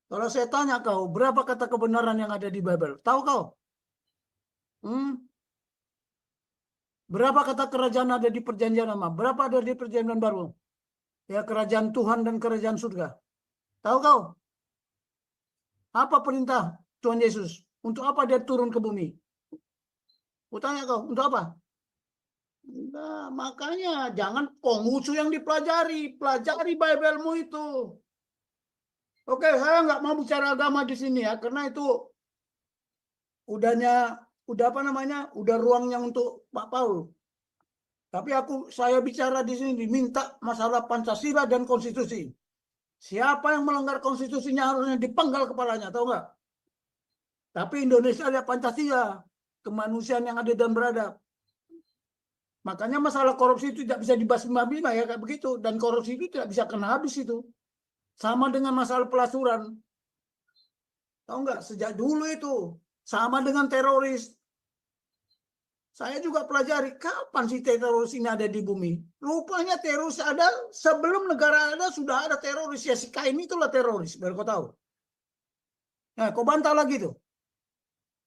Kalau saya tanya kau, berapa kata kebenaran yang ada di Bible? Tahu kau? Berapa kata kerajaan ada di Perjanjian Lama? Berapa ada di Perjanjian Baru? Ya, kerajaan Tuhan dan kerajaan surga. Tahu kau? Apa perintah Tuhan Yesus? Untuk apa dia turun ke bumi? Aku tanya kau, untuk apa? Nah, makanya jangan Konghucu yang dipelajari, pelajari Bible-mu itu. Oke, saya nggak mau bicara agama di sini ya, karena itu udah ruangnya untuk Pak Paul. Tapi saya bicara di sini diminta masalah Pancasila dan konstitusi. Siapa yang melanggar konstitusinya harusnya dipenggal kepalanya, tahu nggak? Tapi Indonesia lihat Pancasila, kemanusiaan yang adil dan beradab. Makanya masalah korupsi itu tidak bisa dibasmi-basmi ya kayak begitu. Dan korupsi itu tidak bisa kena habis itu. Sama dengan masalah pelacuran. Tahu nggak? Sejak dulu itu. Sama dengan teroris. Saya juga pelajari kapan sih teroris ini ada di bumi. Rupanya teroris ada sebelum negara ada, sudah ada teroris. Ya si Kain itulah teroris, biar kau tahu. Nah, kau bantah lagi tuh.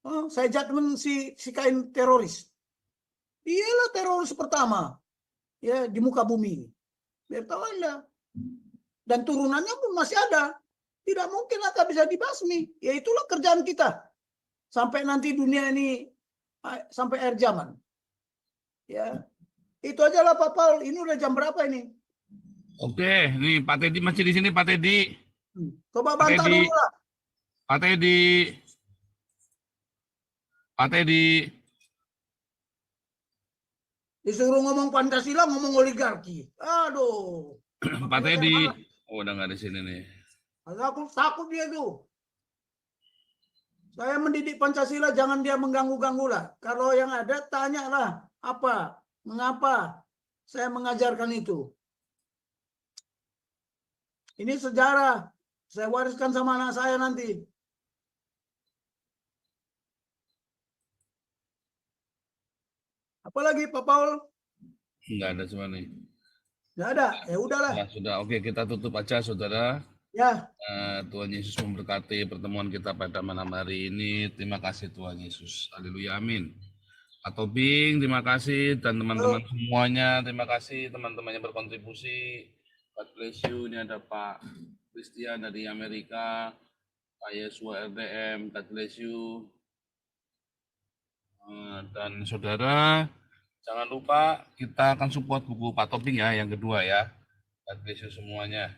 Oh, saya judgement si Kain teroris. Dialah teroris pertama ya di muka bumi. Biar tahu Anda. Dan turunannya pun masih ada. Tidak mungkin akan bisa dibasmi. Ya itulah kerjaan kita. Sampai nanti dunia ini sampai akhir zaman. Ya. Itu aja lah Pak Paul. Ini udah jam berapa ini? Oke, nih Pak Teddy masih di sini Pak Teddy. Coba bantah Teddy. dulu lah. Pak Teddy. Pak Teddy. Disuruh ngomong Pancasila, ngomong oligarki. Aduh. Pak Teddy. Oh, udah nggak di sini nih. Aku takut dia tuh. Saya mendidik Pancasila, jangan dia mengganggu-ganggu lah. Kalau yang ada, tanyalah apa, mengapa saya mengajarkan itu. Ini sejarah, saya wariskan sama anak saya nanti. Apalagi Pak Paul? Nggak ada semua nih. Nggak ada, ya udahlah. Ya, sudah, oke kita tutup aja saudara. Ya, Tuhan Yesus memberkati pertemuan kita pada malam hari ini. Terima kasih Tuhan Yesus. Haleluya, amin. Pak Tobing, terima kasih. Dan teman-teman semuanya, terima kasih teman-teman yang berkontribusi. God bless you. Ini ada Pak Christian dari Amerika, Pak Yesua RDM, God bless you. Dan saudara, jangan lupa kita akan support buku Pak Tobing ya, yang kedua ya. God bless you semuanya.